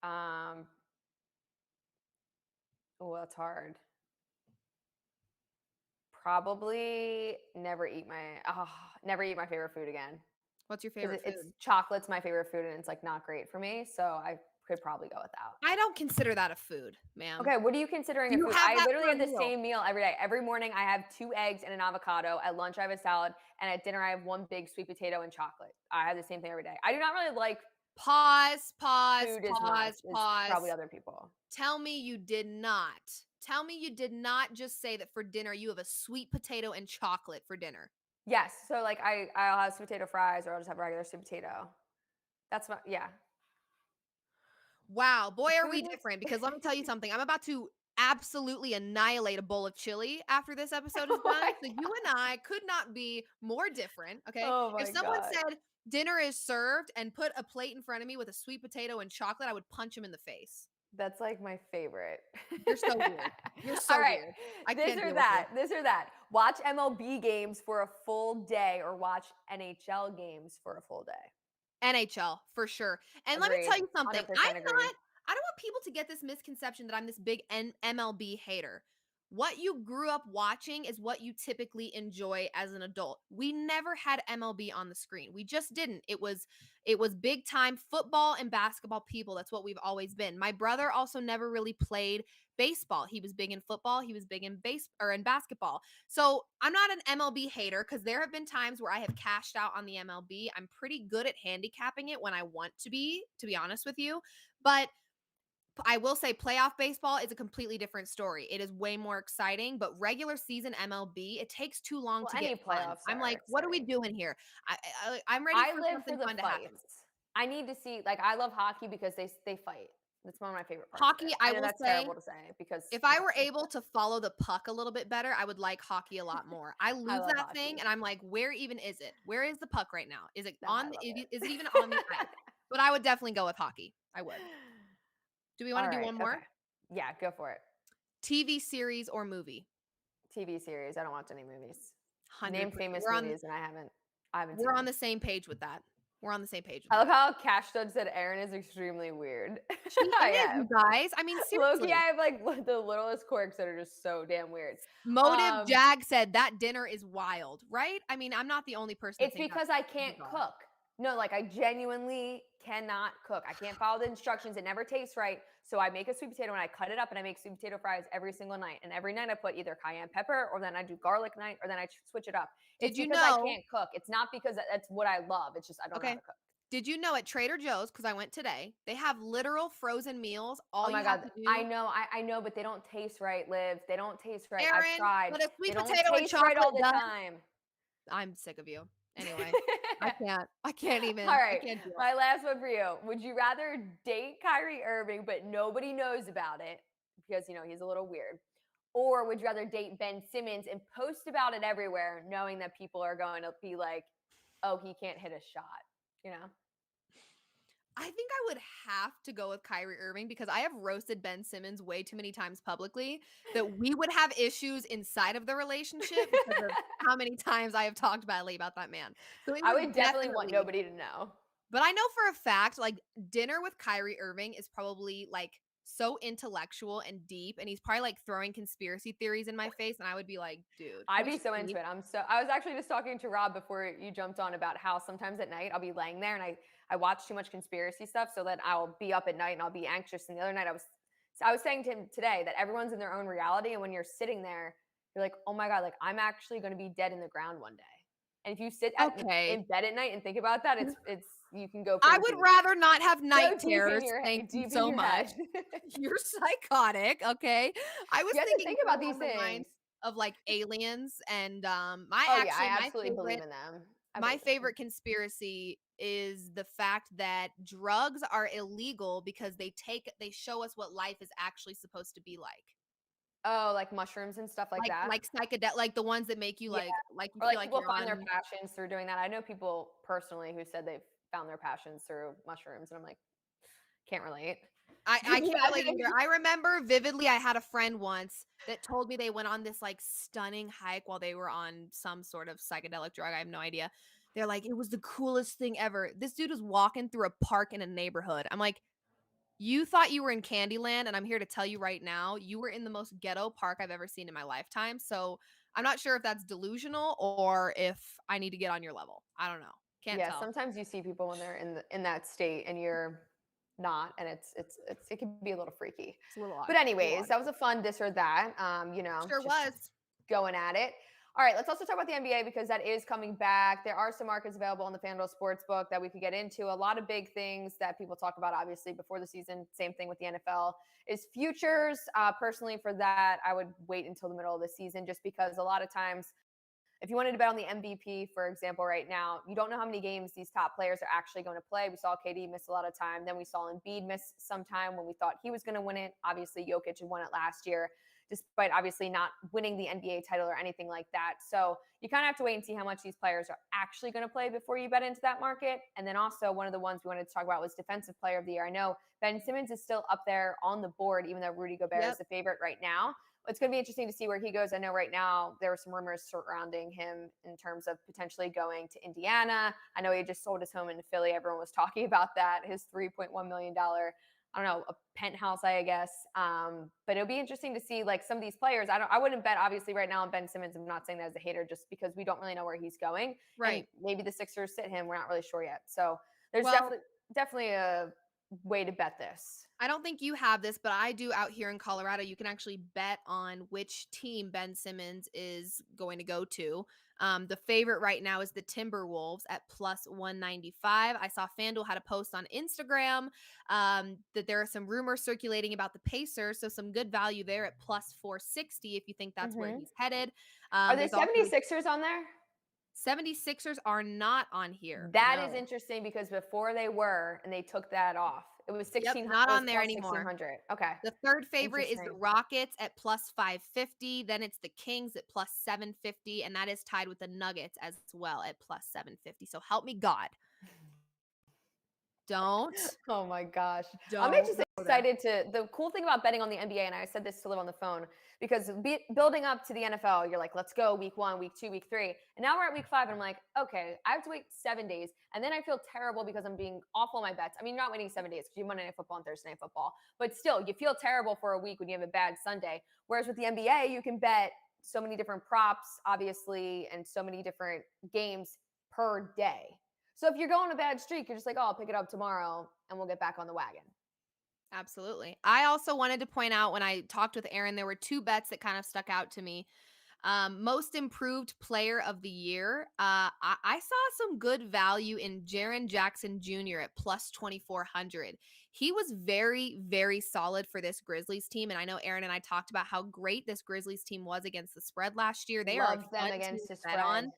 A: Oh, that's hard. Probably never eat my favorite food again.
B: What's your favorite food?
A: It's chocolate's my favorite food, and it's like not great for me, so I could probably go without.
B: I don't consider that a food, ma'am.
A: Okay, what are you considering a food? I literally have the same meal every day. Every morning I have 2 eggs and an avocado. At lunch I have a salad, and at dinner I have 1 big sweet potato and chocolate. I have the same thing every day. I do not really like
B: pause.
A: Food pause. Probably other people.
B: Tell me you did not just say that for dinner you have a sweet potato and chocolate for dinner.
A: Yes. So like I'll have sweet potato fries or I'll just have regular sweet potato. That's what, yeah.
B: Wow, boy, are we different, because let me tell you something. I'm about to absolutely annihilate a bowl of chili after this episode is done. So you and I could not be more different, okay? If someone said dinner is served and put a plate in front of me with a sweet potato and chocolate, I would punch him in the face.
A: That's like my favorite.
B: You're so weird. You're so weird.
A: This or that. Watch MLB games for a full day or watch NHL games for a full day.
B: NHL, for sure. And let me tell you something. I don't want people to get this misconception that I'm this big MLB hater. What you grew up watching is what you typically enjoy as an adult. We never had MLB on the screen. We just didn't. It was big time football and basketball people. That's what we've always been. My brother also never really played baseball. He was big in football. He was big in in basketball. So I'm not an MLB hater because there have been times where I have cashed out on the MLB. I'm pretty good at handicapping it when I want to be honest with you. But I will say playoff baseball is a completely different story. It is way more exciting, but regular season MLB, it takes too long to get fun. I'm like, what are we doing here? I'm ready for something fun to happen.
A: I need to see, like, I love hockey because they fight. That's one of my favorite parts of
B: Hockey,
A: it.
B: I
A: I know
B: will
A: that's
B: say,
A: terrible to say because
B: if
A: the
B: I were
A: Caps
B: able
A: suck.
B: to follow the puck a little bit better, I would like hockey a lot more. I
A: I
B: lose
A: love
B: that thing
A: hockey.
B: and I'm like, where even is it? Where is the puck right now? Is it
A: No, I
B: on
A: love
B: is it even
A: it.
B: on the ice? But I would definitely go with hockey. I would. Do we want
A: All
B: to do
A: right.
B: one
A: Okay.
B: more?
A: Yeah, go for it.
B: TV series or movie?
A: TV series. I don't watch any movies. Name
B: 100%.
A: famous movies, and I haven't seen
B: We're on
A: them.
B: the same page with that. We're on the same page with
A: I love
B: that.
A: how Cash Stud said Erin is extremely weird.
B: She
A: I
B: is, you
A: have.
B: guys. I mean,
A: Loki, I
B: seriously.
A: have like the littlest quirks that are just so damn weird.
B: Motive
A: Um,
B: Jag said that dinner is wild, right? I mean, I'm not the only person to
A: It's
B: think that's
A: because I can't
B: bizarre.
A: cook. No, like I genuinely cannot cook. I can't follow the instructions. It never tastes right. So I make a sweet potato and I cut it up and I make sweet potato fries every single night. And every night I put either cayenne pepper or then I do garlic night or then I switch it up.
B: Did
A: It's
B: you
A: because I
B: know?
A: can't cook. It's not because that's what I love. It's just I don't know how
B: Okay.
A: to cook.
B: Did you know at Trader Joe's, because I went today, they have literal frozen meals. All
A: Oh
B: you
A: my
B: have
A: God.
B: to
A: I
B: do,
A: know, I know, but they don't taste right, Liv. They don't taste right. I've
B: Erin,
A: tried.
B: but a
A: They
B: sweet
A: don't
B: potato and
A: taste right all
B: chocolate
A: the
B: does.
A: time.
B: I'm sick of you. Anyway, I can't
A: All
B: even, I
A: right,
B: can't do it.
A: my last one for you. Would you rather date Kyrie Irving, but nobody knows about it because he's a little weird, or would you rather date Ben Simmons and post about it everywhere, knowing that people are going to be like, "Oh, he can't hit a shot," you know?
B: I think I would have to go with Kyrie Irving because I have roasted Ben Simmons way too many times publicly that we would have issues inside of the relationship because of how many times I have talked badly about that man. So it
A: I
B: would
A: would definitely want
B: definitely,
A: nobody to know.
B: but I know for a fact, like dinner with Kyrie Irving is probably like so intellectual and deep, and he's probably like throwing conspiracy theories in my face, and I would be like, dude, can
A: I'd
B: we
A: be
B: just
A: so
B: leave?
A: into it. I was actually just talking to Rob before you jumped on about how sometimes at night I'll be laying there and I watch too much conspiracy stuff so that I'll be up at night and I'll be anxious. And the other night I was saying to him today that everyone's in their own reality, and when you're sitting there, you're like, oh my God, like I'm actually going to be dead in the ground one day. And if you sit
B: Okay.
A: in bed at night and think about that, it's you can go
B: I
A: pretty
B: would
A: deep.
B: rather not have night
A: Go deep in
B: terrors.
A: your
B: Thank you
A: deep in
B: so
A: your
B: much.
A: head.
B: You're psychotic, okay? I was
A: You have to
B: thinking
A: think
B: more
A: about these
B: along the lines
A: things.
B: of, like, aliens and,
A: Oh yeah, I absolutely believe in them. I
B: my
A: believe in them.
B: favorite conspiracy is the fact that drugs are illegal because they show us what life is actually supposed to be like.
A: Oh, like mushrooms and stuff like that.
B: Like like the ones that make you
A: Yeah,
B: like you
A: or
B: feel
A: like
B: like
A: people
B: you're
A: find their
B: on.
A: passions through doing that. I know people personally who said they've found their passions through mushrooms, and I'm like, can't relate.
B: I
A: Can you
B: can't relate
A: imagine?
B: either. I remember vividly I had a friend once that told me they went on this like stunning hike while they were on some sort of psychedelic drug. I have no idea. They're like, it was the coolest thing ever. This dude was walking through a park in a neighborhood. I'm like, you thought you were in Candyland, and I'm here to tell you right now, you were in the most ghetto park I've ever seen in my lifetime. So I'm not sure if that's delusional or if I need to get on your level. I don't know. Can't
A: Yeah,
B: tell.
A: sometimes you see people when they're in that state, and you're not, and it can be a little freaky.
B: It's a little odd.
A: But
B: A little
A: anyways,
B: odd.
A: that was a fun this or that.
B: Sure
A: Just
B: was.
A: going at it. All right, let's also talk about the NBA because that is coming back. There are some markets available on the FanDuel Sportsbook that we could get into. A lot of big things that people talk about, obviously, before the season. Same thing with the NFL is futures. Personally, for that, I would wait until the middle of the season just because a lot of times if you wanted to bet on the MVP, for example, right now, you don't know how many games these top players are actually going to play. We saw KD miss a lot of time. Then we saw Embiid miss some time when we thought he was going to win it. Obviously, Jokic had won it last year, despite obviously not winning the NBA title or anything like that. So you kind of have to wait and see how much these players are actually going to play before you bet into that market. And then also one of the ones we wanted to talk about was Defensive Player of the Year. I know Ben Simmons is still up there on the board, even though Rudy Gobert is
B: Yep.
A: the favorite right now. It's going to be interesting to see where he goes. I know right now there are some rumors surrounding him in terms of potentially going to Indiana. I know he just sold his home in Philly. Everyone was talking about that. His $3.1 million, I don't know, a penthouse, I guess. But it'll be interesting to see like some of these players. I wouldn't bet obviously right now on Ben Simmons. I'm not saying that as a hater, just because we don't really know where he's going. And
B: Right.
A: maybe the Sixers sit him. We're not really sure yet. So there's
B: Well,
A: definitely a way to bet this.
B: I don't think you have this, but I do out here in Colorado. You can actually bet on which team Ben Simmons is going to go to. The favorite right now is the Timberwolves at plus 195. I saw FanDuel had a post on Instagram that there are some rumors circulating about the Pacers. So some good value there at plus 460 if you think that's where
A: Mm-hmm.
B: he's headed.
A: Are there
B: There's also
A: 76ers on there?
B: 76ers are not on here.
A: That is
B: No.
A: interesting because before they were, and they took that off. It was
B: Yep,
A: 1600.
B: not
A: It was
B: on there
A: plus
B: anymore.
A: 1600. Okay.
B: The third favorite is the
A: Interesting.
B: Rockets at plus 550. Then it's the Kings at plus 750. And that is tied with the Nuggets as well at plus 750. So help me God. Don't,
A: Oh my gosh. I'm
B: don't
A: just
B: go there.
A: excited to the cool thing about betting on the NBA, and I said this to Liv on the phone, because building up to the NFL, you're like, let's go week 1, week 2, week 3. And now we're at week 5, and I'm like, okay, I have to wait 7 days. And then I feel terrible because I'm being awful on my bets. I mean, you're not waiting 7 days because you have Monday Night Football and Thursday Night Football. But still, you feel terrible for a week when you have a bad Sunday. Whereas with the NBA, you can bet so many different props, obviously, and so many different games per day. So if you're going a bad streak, you're just like, oh, I'll pick it up tomorrow and we'll get back on the wagon.
B: Absolutely. I also wanted to point out when I talked with Erin, there were 2 bets that kind of stuck out to me. Most improved player of the year. I saw some good value in Jaren Jackson Jr. at plus 2,400. He was very, very solid for this Grizzlies team. And I know Erin and I talked about how great this Grizzlies team was against the spread last year. They are a
A: Love them
B: fun team
A: against
B: to
A: the
B: bet
A: spread.
B: on.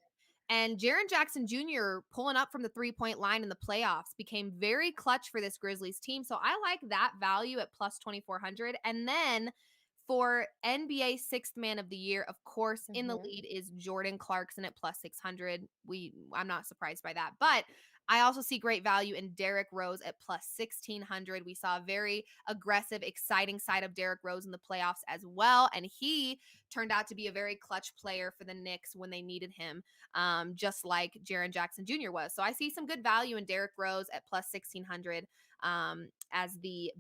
B: And Jaren Jackson Jr. pulling up from the 3-point line in the playoffs became very clutch for this Grizzlies team. So I like that value at plus 2,400. And then for NBA sixth man of the year, of course, in the lead is Jordan Clarkson at plus 600. I'm not surprised by that. But I also see great value in Derrick Rose at plus 1,600. We saw a very aggressive, exciting side of Derrick Rose in the playoffs as well. And he turned out to be a very clutch player for the Knicks when they needed him, just like Jaren Jackson Jr. was. So I see some good value in Derrick Rose at plus 1,600 as the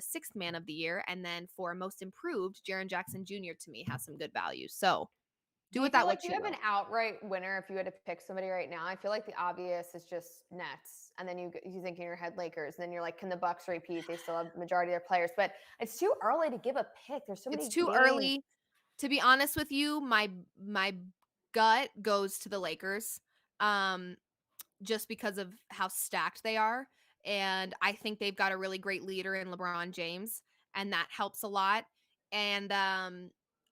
B: sixth man of the year. And then for most improved, Jaren Jackson Jr. to me has some good value. So do
A: Do you
B: with
A: feel
B: that
A: like
B: what
A: you
B: you
A: have
B: will.
A: an outright winner if you had to pick somebody right now? I feel like the obvious is just Nets, and then you think in your head Lakers, and then you're like, can the Bucks repeat? They still have the majority of their players, but it's too early to give a pick. There's so
B: It's
A: many
B: too
A: games.
B: early. To be honest with you, my gut goes to the Lakers. Um, just because of how stacked they are. And I think they've got a really great leader in LeBron James, and that helps a lot. And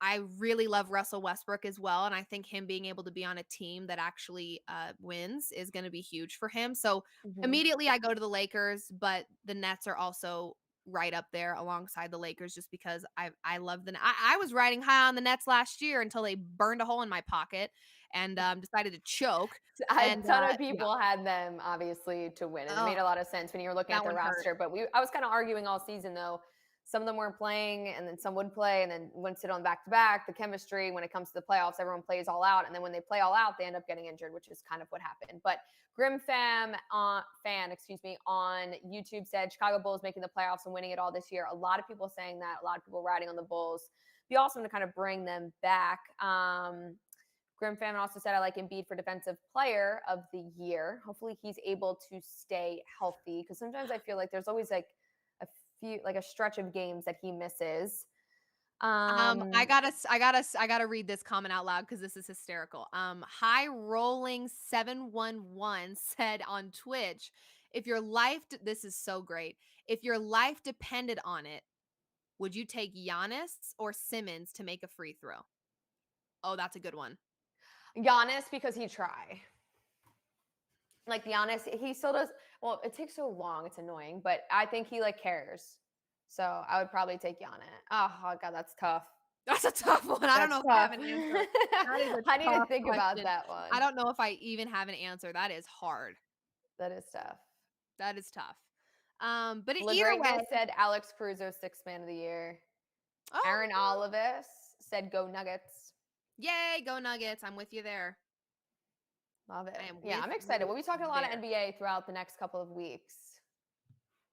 B: I really love Russell Westbrook as well. And I think him being able to be on a team that actually wins is going to be huge for him. So
A: Mhm.
B: immediately I go to the Lakers, but the Nets are also right up there alongside the Lakers just because I love the I was riding high on the Nets last year until they burned a hole in my pocket and decided to choke.
A: A
B: And
A: ton of
B: yeah,
A: people had them obviously to win, and it
B: oh,
A: made a lot of sense when you were looking at
B: that
A: their
B: one hurt.
A: roster. But I was kind of arguing all season though. Some of them weren't playing, and then some would play, and then wouldn't sit on back to back. The chemistry when it comes to the playoffs, everyone plays all out, and then when they play all out, they end up getting injured, which is kind of what happened. But Grim fan, excuse me, on YouTube said Chicago Bulls making the playoffs and winning it all this year. A lot of people saying that. A lot of people riding on the Bulls. Be awesome to kind of bring them back. Grim Fan also said, I like Embiid for defensive player of the year. Hopefully he's able to stay healthy, because sometimes I feel like there's always like a stretch of games that he misses.
B: I gotta read this comment out loud because this is hysterical. High rolling 711 said on Twitch, if your this is so great. If your life depended on it, would you take Giannis or Simmons to make a free throw? Oh, that's a good one.
A: Giannis, because he try. Like Giannis, he still does. Well, it takes so long. It's annoying, but I think he like cares. So I would probably take Giannis. Oh God, that's tough.
B: That's a tough one. I don't
A: That's
B: know if I
A: tough.
B: have an answer. That is a
A: I need to
B: tough
A: think about
B: question.
A: that
B: I
A: one.
B: don't know if I even have an answer. That is hard.
A: That is tough.
B: That is tough. But either way,
A: LaGreatness said Alex Caruso, sixth man of the year.
B: oh,
A: Aaron Olivis said go Nuggets.
B: yay, go Nuggets. I'm with you there.
A: Love it.
B: I am
A: Yeah,
B: with
A: I'm excited.
B: you
A: We'll be talking a lot of
B: there.
A: NBA throughout the next couple of weeks.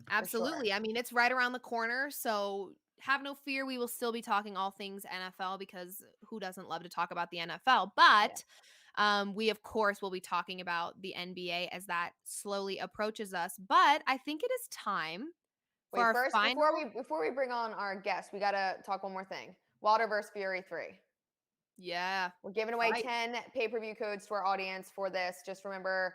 A: For sure.
B: Absolutely. I mean, it's right around the corner, so have no fear. We will still be talking all things NFL because who doesn't love to talk about the NFL?
A: Yeah.
B: But we, of course, will be talking about the NBA as that slowly approaches us. But I think it is time for
A: Wait,
B: our
A: first,
B: final.
A: before we bring on our guest, we gotta talk one more thing. Wilder versus Fury 3.
B: Yeah.
A: We're giving away
B: Fight.
A: 10 pay-per-view codes to our audience for this. Just remember,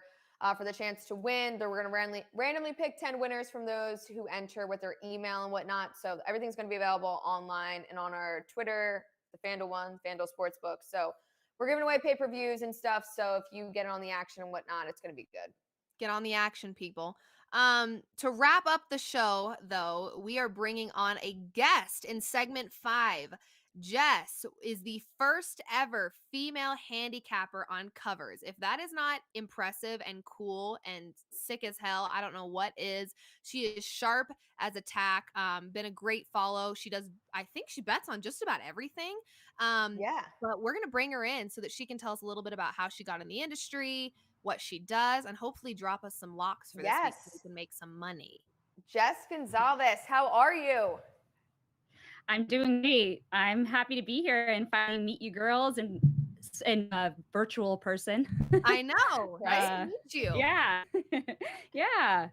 A: for the chance to win, we're going to randomly pick 10 winners from those who enter with their email and whatnot. So everything's going to be available online and on our Twitter, the FanDuel one, FanDuel Sportsbook. So we're giving away pay-per-views and stuff. So if you get on the action and whatnot, it's going to be good.
B: Get on the action, people. To wrap up the show, though, we are bringing on a guest in segment 5. Jess is the first ever female handicapper on covers. If that is not impressive and cool and sick as hell, I don't know what is. She is sharp as a tack. Been a great follow. She does, I think she bets on just about everything.
A: Yeah.
B: But we're going to bring her in so that she can tell us a little bit about how she got in the industry, what she does, and hopefully drop us some locks for this week so we
A: Yes.
B: can make some money.
A: Jess Gonsalves, how are you?
C: I'm doing great. I'm happy to be here and finally meet you girls and a virtual person.
B: I know.
A: Right?
B: Nice to meet you.
C: Yeah. Yeah.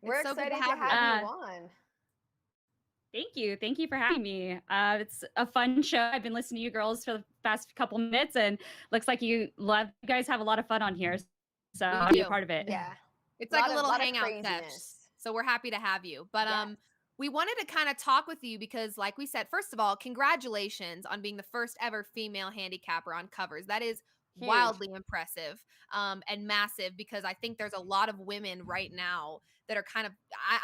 A: We're
B: so good
A: excited
B: to
A: to
B: have
A: have
C: you.
A: you on.
C: Thank you. Thank you for having me. It's a fun show. I've been listening to you girls for the past couple minutes, and looks like you guys have a lot of fun on here. So I'll be a part of it.
A: Yeah.
B: It's like a little
A: lot of
B: hangout sesh.
A: craziness.
B: So we're happy to have you. But
A: Yes.
B: we wanted to kind of talk with you because, like we said, first of all, congratulations on being the first ever female handicapper on covers. That is
A: Huge.
B: wildly impressive and massive, because I think there's a lot of women right now that are kind of,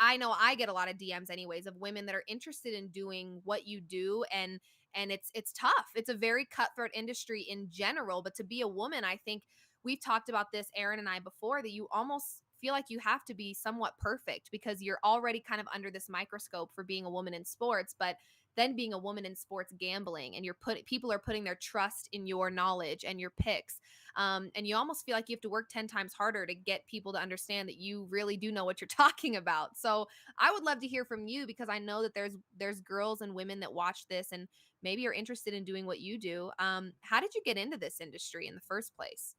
B: I know I get a lot of DMs anyways of women that are interested in doing what you do, and it's tough. It's a very cutthroat industry in general, but to be a woman, I think we've talked about this, Erin and I, before, that you almost feel like you have to be somewhat perfect because you're already kind of under this microscope for being a woman in sports, but then being a woman in sports gambling, and people are putting their trust in your knowledge and your picks. And you almost feel like you have to work 10 times harder to get people to understand that you really do know what you're talking about. So I would love to hear from you, because I know that there's girls and women that watch this and maybe are interested in doing what you do. How did you get into this industry in the first place?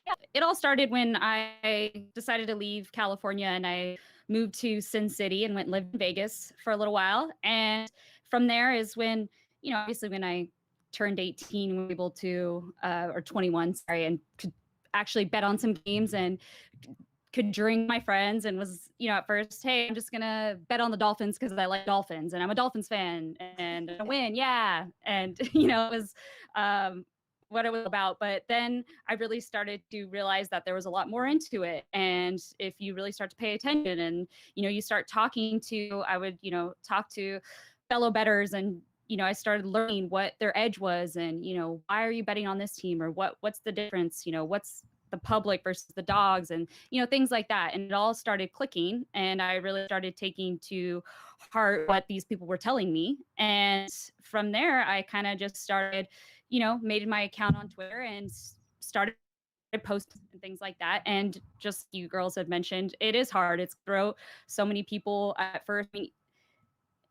C: Yeah, it all started when I decided to leave California and I moved to Sin City and went and lived in Vegas for a little while. And from there is when, obviously when I turned 18, we were able to, or 21, sorry, and could actually bet on some games and could drink my friends, and was, at first, hey, I'm just going to bet on the Dolphins because I like Dolphins and I'm a Dolphins fan and I win. Yeah. And, it was, what it was about. But then I really started to realize that there was a lot more into it. And if you really start to pay attention and, you start talking to, I would, talk to fellow bettors, and, I started learning what their edge was, and, why are you betting on this team, or what's the difference? What's the public versus the dogs, and, things like that. And it all started clicking, and I really started taking to heart what these people were telling me. And from there, I kind of just started, made my account on Twitter and started posts and things like that. And just, you girls had mentioned, it is hard. It's throw so many people at first. I mean,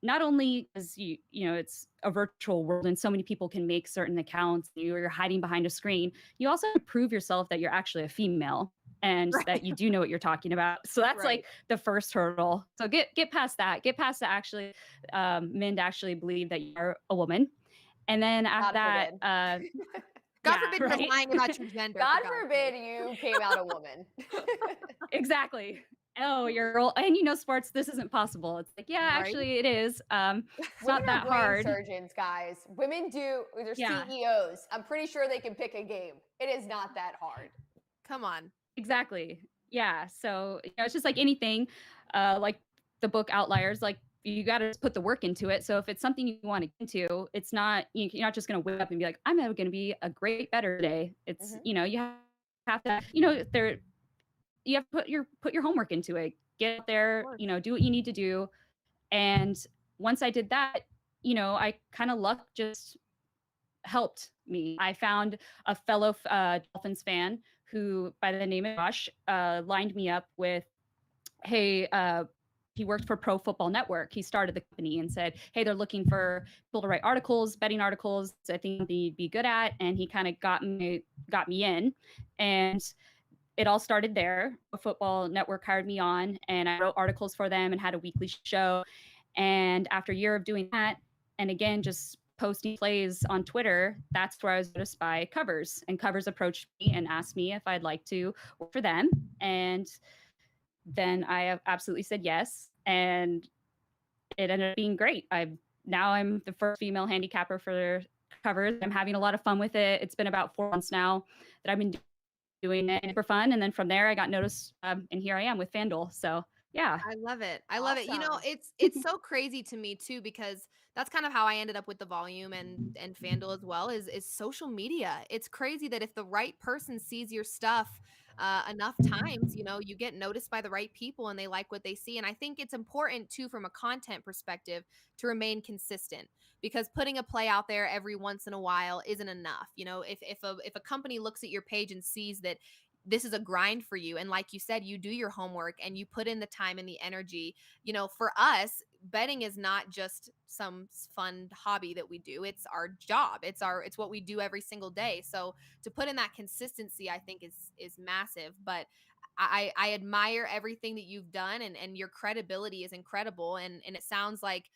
C: not only is it's a virtual world and so many people can make certain accounts, you're hiding behind a screen. You also have to prove yourself that you're actually a female and that you do know what you're talking about. So that's like the first hurdle. So get past that. Get past the actually men to actually believe that you're a woman. And then after that,
B: God forbid you're lying about your gender.
A: God forbid you came out a woman.
C: Exactly. Oh, you're and sports, this isn't possible. It's like, actually it is. It's not that hard.
A: Surgeons, guys. Women do, they're CEOs. I'm pretty sure they can pick a game. It is not that hard.
B: Come on.
C: Exactly. Yeah. So, it's just like anything, like the book Outliers, like you got to put the work into it. So if it's something you want to get into, it's not, you're not just going to wake up and be like, I'm going to be a great bettor today. It's, you have to, you have to put your homework into it, get out there, do what you need to do. And once I did that, I kind of luck just helped me. I found a fellow Dolphins fan who, by the name of Josh, lined me up with, hey, he worked for Pro Football Network. He started the company and said, hey, they're looking for people to write articles, betting articles. I think they'd be good at. And he kind of got me in. And it all started there. Pro Football Network hired me on, and I wrote articles for them and had a weekly show. And after a year of doing that, and again, just posting plays on Twitter, that's where I was noticed by Covers. And Covers approached me and asked me if I'd like to work for them. And then I absolutely said yes. And it ended up being great. I'm the first female handicapper for Covers. I'm having a lot of fun with it. It's been about 4 months now that I've been doing it for fun. And then from there, I got noticed, and here I am with FanDuel. So yeah.
B: I love it. I love it. You know,
A: Awesome.
B: it's so crazy to me too because that's kind of how I ended up with the volume and FanDuel as well is social media. It's crazy that if the right person sees your stuff enough times, you know, you get noticed by the right people and they like what they see. And I think it's important too from a content perspective to remain consistent because putting a play out there every once in a while isn't enough. You know, if a company looks at your page and sees that this is a grind for you, and like you said, you do your homework and you put in the time and the energy. You know, for us, betting is not just some fun hobby that we do. It's our job. It's what we do every single day. So to put in that consistency, I think is massive. But I admire everything that you've done, and your credibility is incredible, and it sounds like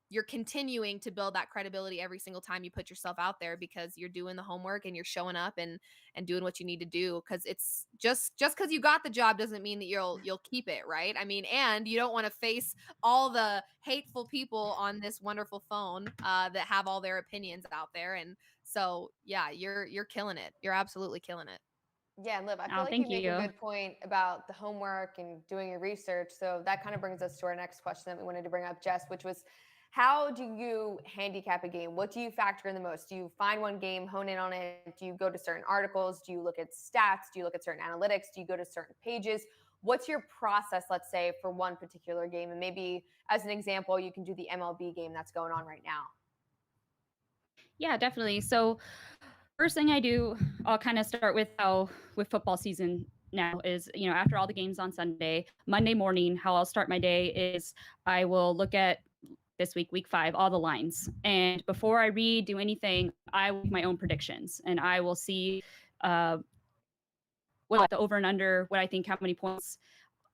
B: you're continuing to build that credibility every single time you put yourself out there because you're doing the homework and you're showing up and doing what you need to do. Because it's just because you got the job doesn't mean that you'll keep it, right? I mean, and you don't want to face all the hateful people on this wonderful phone that have all their opinions out there. And so yeah, you're killing it. You're absolutely killing it.
A: Yeah, and Liv, I feel
C: Oh,
A: like
C: thank
A: you make a
C: you.
A: good point about the homework and doing your research. So that kind of brings us to our next question that we wanted to bring up, Jess, which was, how do you handicap a game? What do you factor in the most? Do you find one game, hone in on it? Do you go to certain articles? Do you look at stats? Do you look at certain analytics? Do you go to certain pages? What's your process, let's say, for one particular game? And maybe as an example, you can do the MLB game that's going on right now.
C: Yeah, definitely. So first thing I do, I'll kind of start with how with football season now is, after all the games on Sunday, Monday morning, how I'll start my day is I will look at this week 5, all the lines. And before I do anything, I will make my own predictions and I will see what the over and under, what I think, how many points.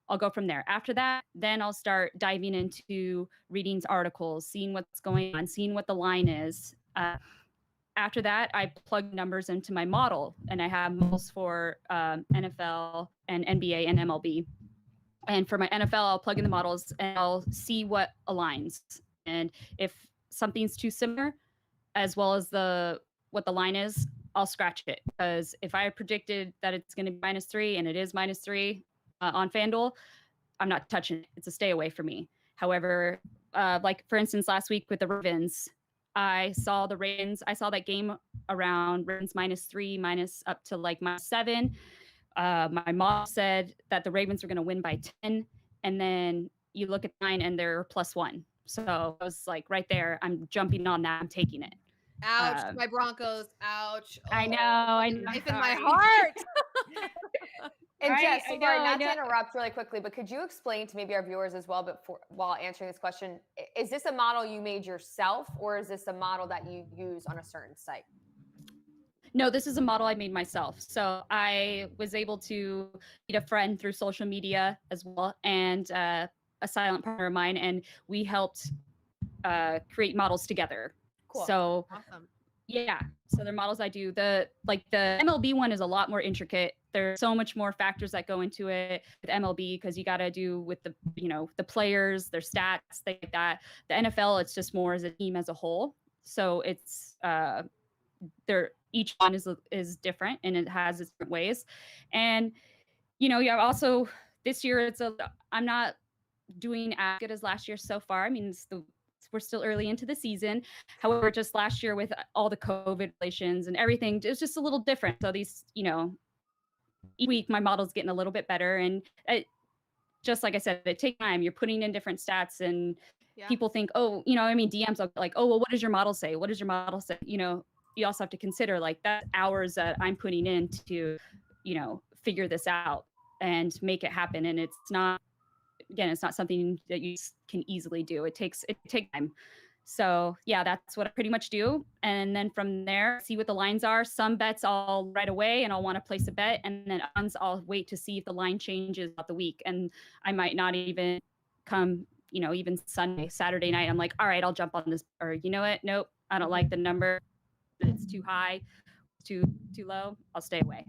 C: I'll go from there. After that, then I'll start diving into reading articles, seeing what's going on, seeing what the line is. After that, I plug numbers into my model, and I have models for NFL and NBA and MLB. And for my NFL, I'll plug in the models and I'll see what aligns. And if something's too similar, as well as what the line is, I'll scratch it. Because if I predicted that it's going to be -3 and it is -3 on FanDuel, I'm not touching it. It's a stay away for me. However, like for instance, last week with the Ravens, I saw that game around Ravens -3, minus up to like -7. My mom said that the Ravens were going to win by 10. And then you look at 9 and they're +1. So I was like, right there, I'm jumping on that. I'm taking it.
B: Ouch, my Broncos. Ouch.
C: I know.
B: Knife in my
C: Sorry.
B: heart.
A: And
C: Right?
A: Jess,
C: I
A: sorry,
C: know,
A: not to interrupt really quickly, but could you explain to maybe our viewers as well, but while answering this question, is this a model you made yourself, or is this a model that you use on a certain site?
C: No, this is a model I made myself. So I was able to meet a friend through social media as well, and a silent partner of mine, and we helped create models together.
A: Cool.
C: So
B: Awesome.
C: yeah, so they're models I do. The MLB one is a lot more intricate. There's so much more factors that go into it with MLB because you got to do with the players, their stats, things like that. The NFL, it's just more as a team as a whole. So it's each one is different and it has its different ways. And you have also this year I'm not doing as good as last year so far. I mean, we're still early into the season. However, just last year with all the COVID relations and everything, it was just a little different. So these, each week my model's getting a little bit better. And just like I said, it takes time. You're putting in different stats and people think, oh, DMs are like, oh, well, what does your model say? What does your model say? You also have to consider like that hours that I'm putting in to, figure this out and make it happen. And it's not something that you can easily do. It takes time. So yeah, that's what I pretty much do. And then from there, see what the lines are. Some bets I'll right away and I'll want to place a bet. And then others I'll wait to see if the line changes throughout the week. And I might not even come, even Saturday night, I'm like, all right, I'll jump on this. Or you know what? Nope, I don't like the number. It's too high, too low. I'll stay away.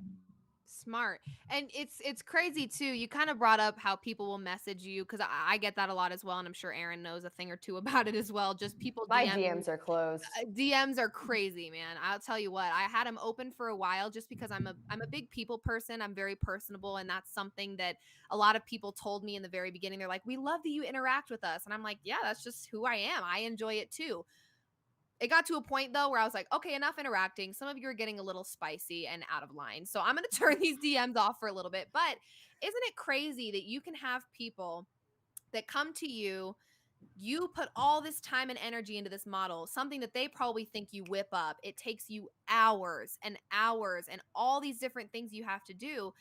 B: Smart. And it's crazy too. You kind of brought up how people will message you, because I get that a lot as well, and I'm sure Erin knows a thing or two about it as well. Just people
A: My
B: DM
A: DMs are closed.
B: DMs are crazy, man. I'll tell you what. I had them open for a while just because I'm a big people person. I'm very personable, and that's something that a lot of people told me in the very beginning. They're like, "We love that you interact with us," and I'm like, "Yeah, that's just who I am. I enjoy it too." It got to a point though where I was like, okay, enough interacting. Some of you are getting a little spicy and out of line. So I'm going to turn these DMs off for a little bit. But isn't it crazy that you can have people that come to you, you put all this time and energy into this model, something that they probably think you whip up. It takes you hours and hours and all these different things you have to do,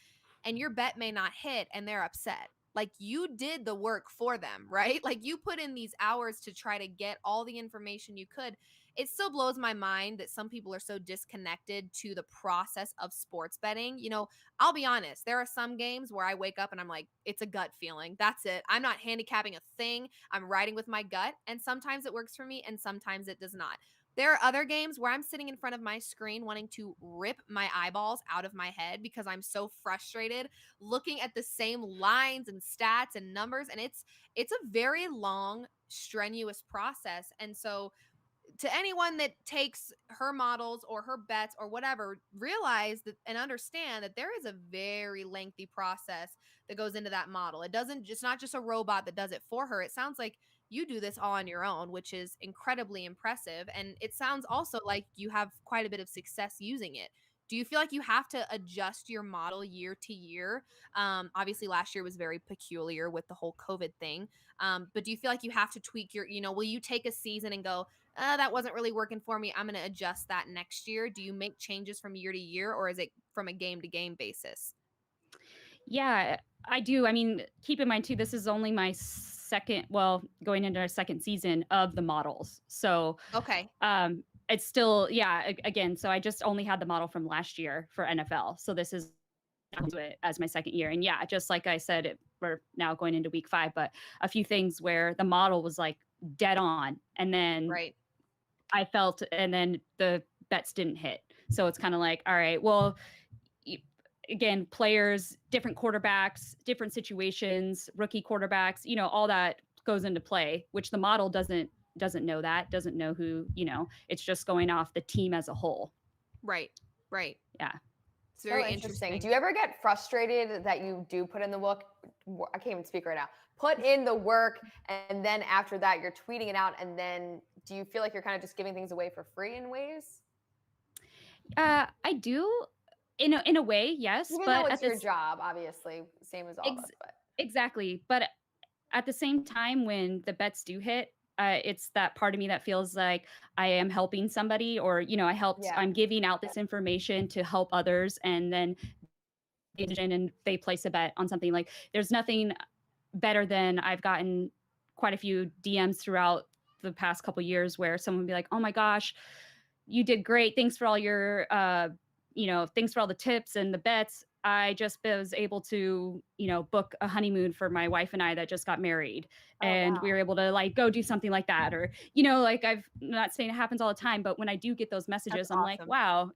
B: and your bet may not hit and they're upset. Like, you did the work for them, right? Like, you put in these hours to try to get all the information you could. It still blows my mind that some people are so disconnected to the process of sports betting. I'll be honest, there are some games where I wake up and I'm like, it's a gut feeling. That's it. I'm not handicapping a thing. I'm riding with my gut. And sometimes it works for me and sometimes it does not. There are other games where I'm sitting in front of my screen wanting to rip my eyeballs out of my head because I'm so frustrated looking at the same lines and stats and numbers. And it's a very long, strenuous process. And so, to anyone that takes her models or her bets or whatever, realize that and understand that there is a very lengthy process that goes into that model. It's not just a robot that does it for her. It sounds like you do this all on your own, which is incredibly impressive. And it sounds also like you have quite a bit of success using it. Do you feel like you have to adjust your model year to year? Obviously, last year was very peculiar with the whole COVID thing. But do you feel like you have to tweak will you take a season and go, that wasn't really working for me, I'm going to adjust that next year? Do you make changes from year to year, or is it from a game to game basis?
C: Yeah, I do. I mean, keep in mind too, this is only my going into our second season of the models. So
B: Okay.
C: it's still, yeah, again, so I just only had the model from last year for NFL. So this is into it as my second year. And yeah, just like I said, we're now going into week 5, but a few things where the model was like dead on. And then
B: Right.
C: and then the bets didn't hit. So it's kind of like, all right, well, again, players, different quarterbacks, different situations, rookie quarterbacks, all that goes into play, which the model doesn't know who, it's just going off the team as a whole.
B: Right.
C: Yeah.
B: It's very interesting.
A: Do you ever get frustrated that you do put in the work? I can't even speak right now. Put in the work, and then after that, you're tweeting it out, and then do you feel like you're kind of just giving things away for free in ways?
C: I do, in a way, yes.
A: Even
C: but
A: though it's your job, obviously, same as all of us. But
C: exactly. But at the same time, when the bets do hit, it's that part of me that feels like I am helping somebody, or I'm giving out this information to help others, and then they place a bet on something. Like, there's nothing better than, I've gotten quite a few DMs throughout the past couple years where someone would be like, oh my gosh, you did great, thanks for all your thanks for all the tips and the bets. I just was able to, book a honeymoon for my wife and I that just got married. And we were able to go do something like that. Or, I'm not saying it happens all the time, but when I do get those messages, I'm like, wow,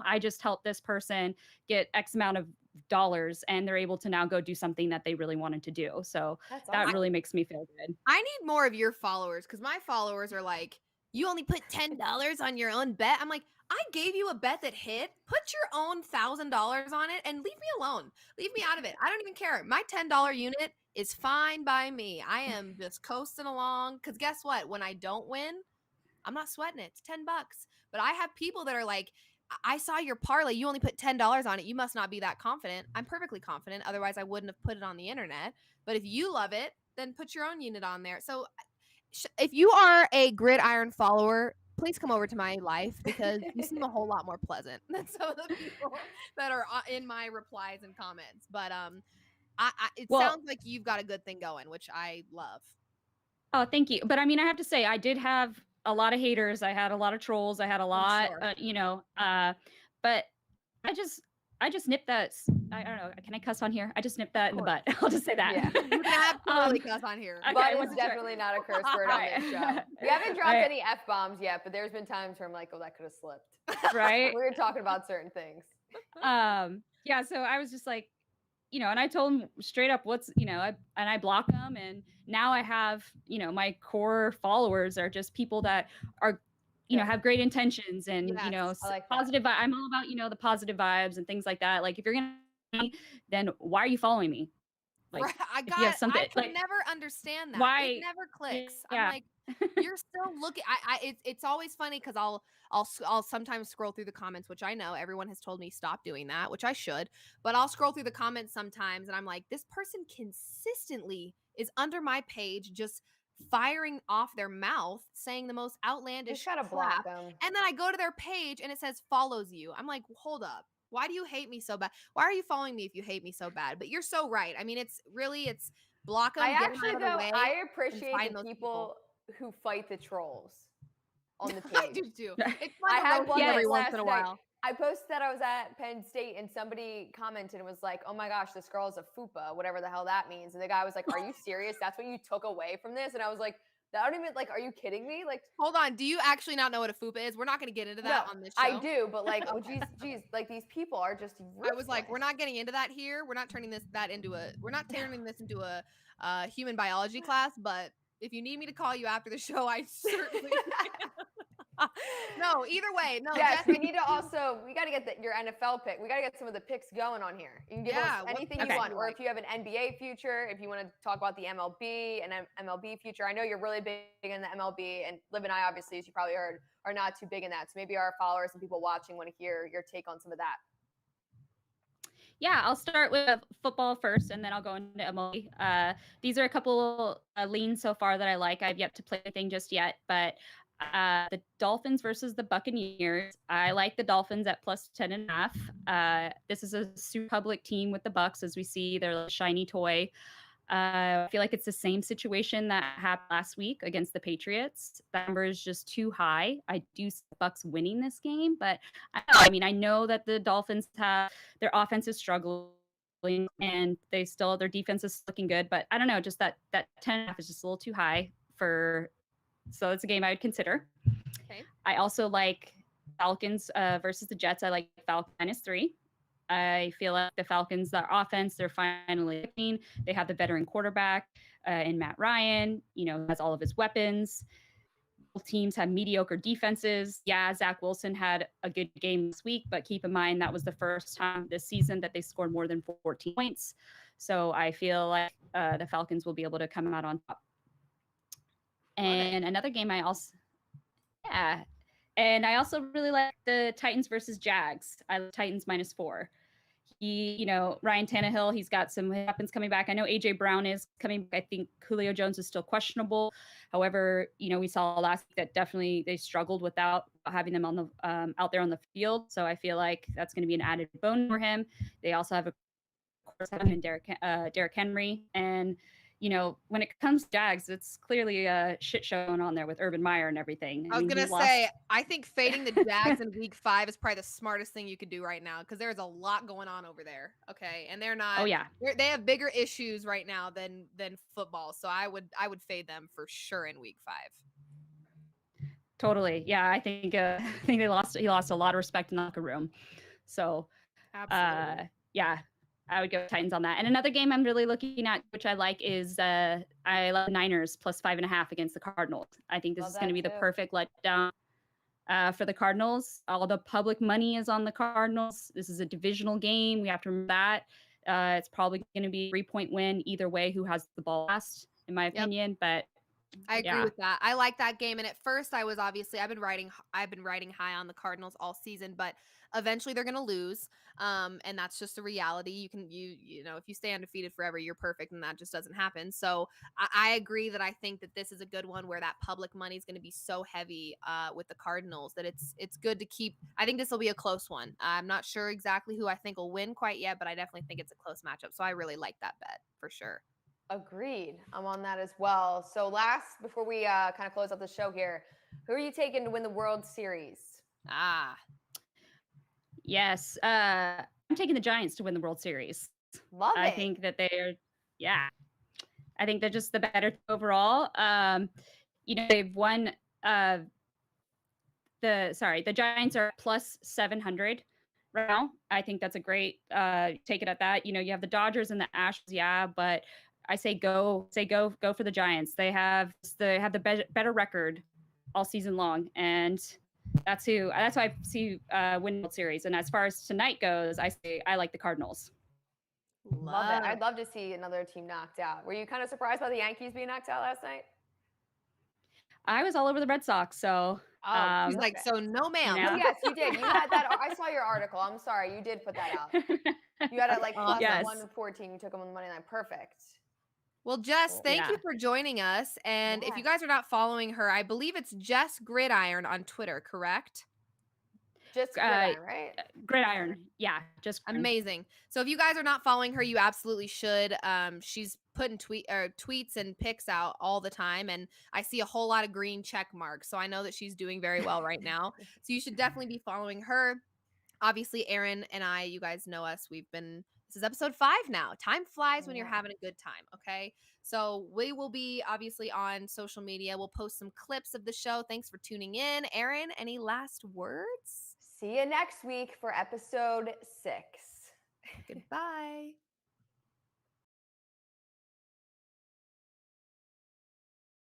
C: I just helped this person get X amount of dollars, and they're able to now go do something that they really wanted to do. So that really makes me feel good.
B: I need more of your followers, because my followers are like, you only put $10 on your own bet. I'm like, I gave you a bet that hit. Put your own $1,000 on it and leave me alone. Leave me out of it. I don't even care. My $10 unit is fine by me. I am just coasting along, because guess what? When I don't win, I'm not sweating it. It's $10. But I have people that are like, I saw your parlay. You only put $10 on it. You must not be that confident. I'm perfectly confident. Otherwise, I wouldn't have put it on the internet. But if you love it, then put your own unit on there. So if you are a gridiron follower, please come over to my life, because you seem a whole lot more pleasant than some of the people that are in my replies and comments. But it sounds like you've got a good thing going, which I love.
C: Oh, thank you. But I mean, I have to say, I did have a lot of haters. I had a lot of trolls. I had a lot, but I just nipped that. I don't know. Can I cuss on here? I just nipped that in the butt. I'll just say that.
B: Yeah. You can absolutely cuss on here.
A: Okay, but it's definitely not a curse word on this show. We haven't dropped any F-bombs yet, but there's been times where I'm like, oh, that could have slipped.
C: Right?
A: We were talking about certain things.
C: Yeah, so I was just like, and I told him straight up and I block them. And now I have, my core followers are just people that are,
A: Good.
C: have great intentions and,
B: Yes,
A: I like that.
C: positive. I'm all about, the positive vibes and things like that. Like if you're going to, then why are you following me? Like
B: right.
C: if you have something
B: I can
C: like,
B: never understand that. It
C: why?
B: never clicks. I'm
C: Yeah.
B: like, you're still looking. It's always funny because I'll sometimes scroll through the comments, which I know everyone has told me stop doing that, which I should. But I'll scroll through the comments sometimes, and I'm like, this person consistently is under my page, just firing off their mouth, saying the most outlandish
A: Just gotta block
B: crap.
A: them.
B: And then I go to their page, and it says follows you. I'm like, hold up. Why do you hate me so bad? Why are you following me if you hate me so bad? But you're so right. I mean, it's block them,
A: I
B: get them
A: actually
B: out of the
A: though
B: way,
A: I
B: and
A: appreciate the
B: find those people.
A: people who fight the trolls on the
B: I
A: page.
B: do too. It's fun
A: I
B: to
A: had
B: roast
A: one
B: them
C: Yes.
B: every
A: like
B: once
A: last
B: in a
A: night.
B: while.
A: I posted that I was at Penn State and somebody commented and was like, "Oh my gosh, this girl is a fupa, whatever the hell that means." And the guy was like, "Are you serious? That's what you took away from this?" And I was like, "That don't even like, are you kidding me?" Like,
B: Hold on. Do you actually not know what a fupa is? We're not going to get into
A: no,
B: that on this
A: I
B: show.
A: do, but like, oh
B: Okay.
A: geez, like these people are just
B: I was like, we're
A: ruthless.
B: not getting into that here. We're not turning we're not turning this into a human biology class. But if you need me to call you after the show, I certainly no, either way. No,
A: Yes,
B: Jess,
A: we need to also, we got to get your NFL pick. We got to get some of the picks going on here. You can give us
B: yeah, what
A: anything
B: picks
A: you
C: Okay.
A: want,
B: do you
A: or
B: like?
A: if you have an NBA future, if you want to talk about the MLB and MLB future. I know you're really big in the MLB, and Liv and I, obviously, as you probably heard, are not too big in that. So maybe our followers and people watching want to hear your take on some of that.
C: Yeah, I'll start with football first, and then I'll go into MLB. These are a couple leans so far that I like. I've yet to play anything just yet, but the Dolphins versus the Buccaneers. I like the Dolphins at plus 10.5. This is a super public team with the Bucs, as we see. They're a shiny toy. I feel like it's the same situation that happened last week against the Patriots. That number is just too high. I do see the Bucs winning this game, but I know that the Dolphins have their offense is struggling and their defense is looking good, but I don't know, just that 10.5 is just a little too high so it's a game I would consider.
B: Okay.
C: I also like Falcons versus the Jets. I like Falcons -3. I feel like the Falcons, their offense, they're finally clicking. They have the veteran quarterback in Matt Ryan, has all of his weapons. Both teams have mediocre defenses. Yeah, Zach Wilson had a good game this week, but keep in mind that was the first time this season that they scored more than 14 points. So I feel like the Falcons will be able to come out on top. And another game yeah. And I also really like the Titans versus Jags. I like Titans -4. Ryan Tannehill, he's got some weapons coming back. I know AJ Brown is coming back. I think Julio Jones is still questionable. However, we saw last week that definitely they struggled without having them on the out there on the field. So I feel like that's going to be an added bone for him. They also have Derrick Henry, and when it comes to Jags, it's clearly a shit show going on there with Urban Meyer and everything.
B: I was
C: mean,
B: gonna
C: he lost-
B: say, I think fading the Jags in week 5 is probably the smartest thing you could do right now because there's a lot going on over there. Okay, and they're not.
C: Oh yeah,
B: they have bigger issues right now than football. So I would fade them for sure in week 5.
C: totally. Yeah, I think he lost a lot of respect in the locker room. So
B: Absolutely.
C: yeah, I would go Titans on that. And another game I'm really looking at, which I like, is I love the Niners plus 5.5 against the Cardinals. I think this is going to be the perfect letdown for the Cardinals. All the public money is on the Cardinals. This is a divisional game. We have to remember that. It's probably going to be a 3-point win either way. Who has the ball last, in my opinion, but.
B: I agree with that. I like that game. And at first I was I've been riding high on the Cardinals all season, but eventually they're going to lose. And that's just a reality. If you stay undefeated forever, you're perfect. And that just doesn't happen. So I agree that I think that this is a good one where that public money is going to be so heavy with the Cardinals that it's good to keep. I think this will be a close one. I'm not sure exactly who I think will win quite yet, but I definitely think it's a close matchup. So I really like that bet for sure.
A: Agreed. I'm on that as well. So before we kind of close out the show here, who are you taking to win the World Series?
C: Yes. I'm taking the Giants to win the World Series.
A: Love it.
C: I think that I think they're just the better overall. They've won the Giants are plus 700 right now. I think that's a great take it at that. You know, you have the Dodgers and the Astros, yeah, but I say go for the Giants. They have the better record all season long, and that's who I see win World Series. And as far as tonight goes, I say I like the Cardinals.
A: Love it. I'd love to see another team knocked out. Were you kind of surprised by the Yankees being knocked out last night?
C: I was all over the Red Sox, so
A: Oh,
B: She's like,
A: okay.
B: so no, ma'am.
C: Yeah.
A: Yes, you did. You had that. I saw your article. I'm sorry. You did put that out. You had it like plus
C: Yes.
A: 114. You took them on the money line. Perfect.
B: Well, Jess,
A: Cool.
B: thank you
C: Yeah.
B: for joining us. And if you
A: Yes.
B: guys are not following her, I believe it's Jess Gridiron on Twitter, correct?
A: Just gridiron, right?
C: Gridiron. Yeah, just gridiron.
B: Amazing. So if you guys are not following her, you absolutely should. She's putting tweets and pics out all the time, and I see a whole lot of green check marks. So I know that she's doing very well right now. So you should definitely be following her. Obviously, Erin and I, you guys know us. This is episode 5 now. Time flies when you're
A: Yeah.
B: having a good time. Okay. So we will be obviously on social media. We'll post some clips of the show. Thanks for tuning in. Erin, any last words?
A: See you next week for episode 6.
B: Goodbye.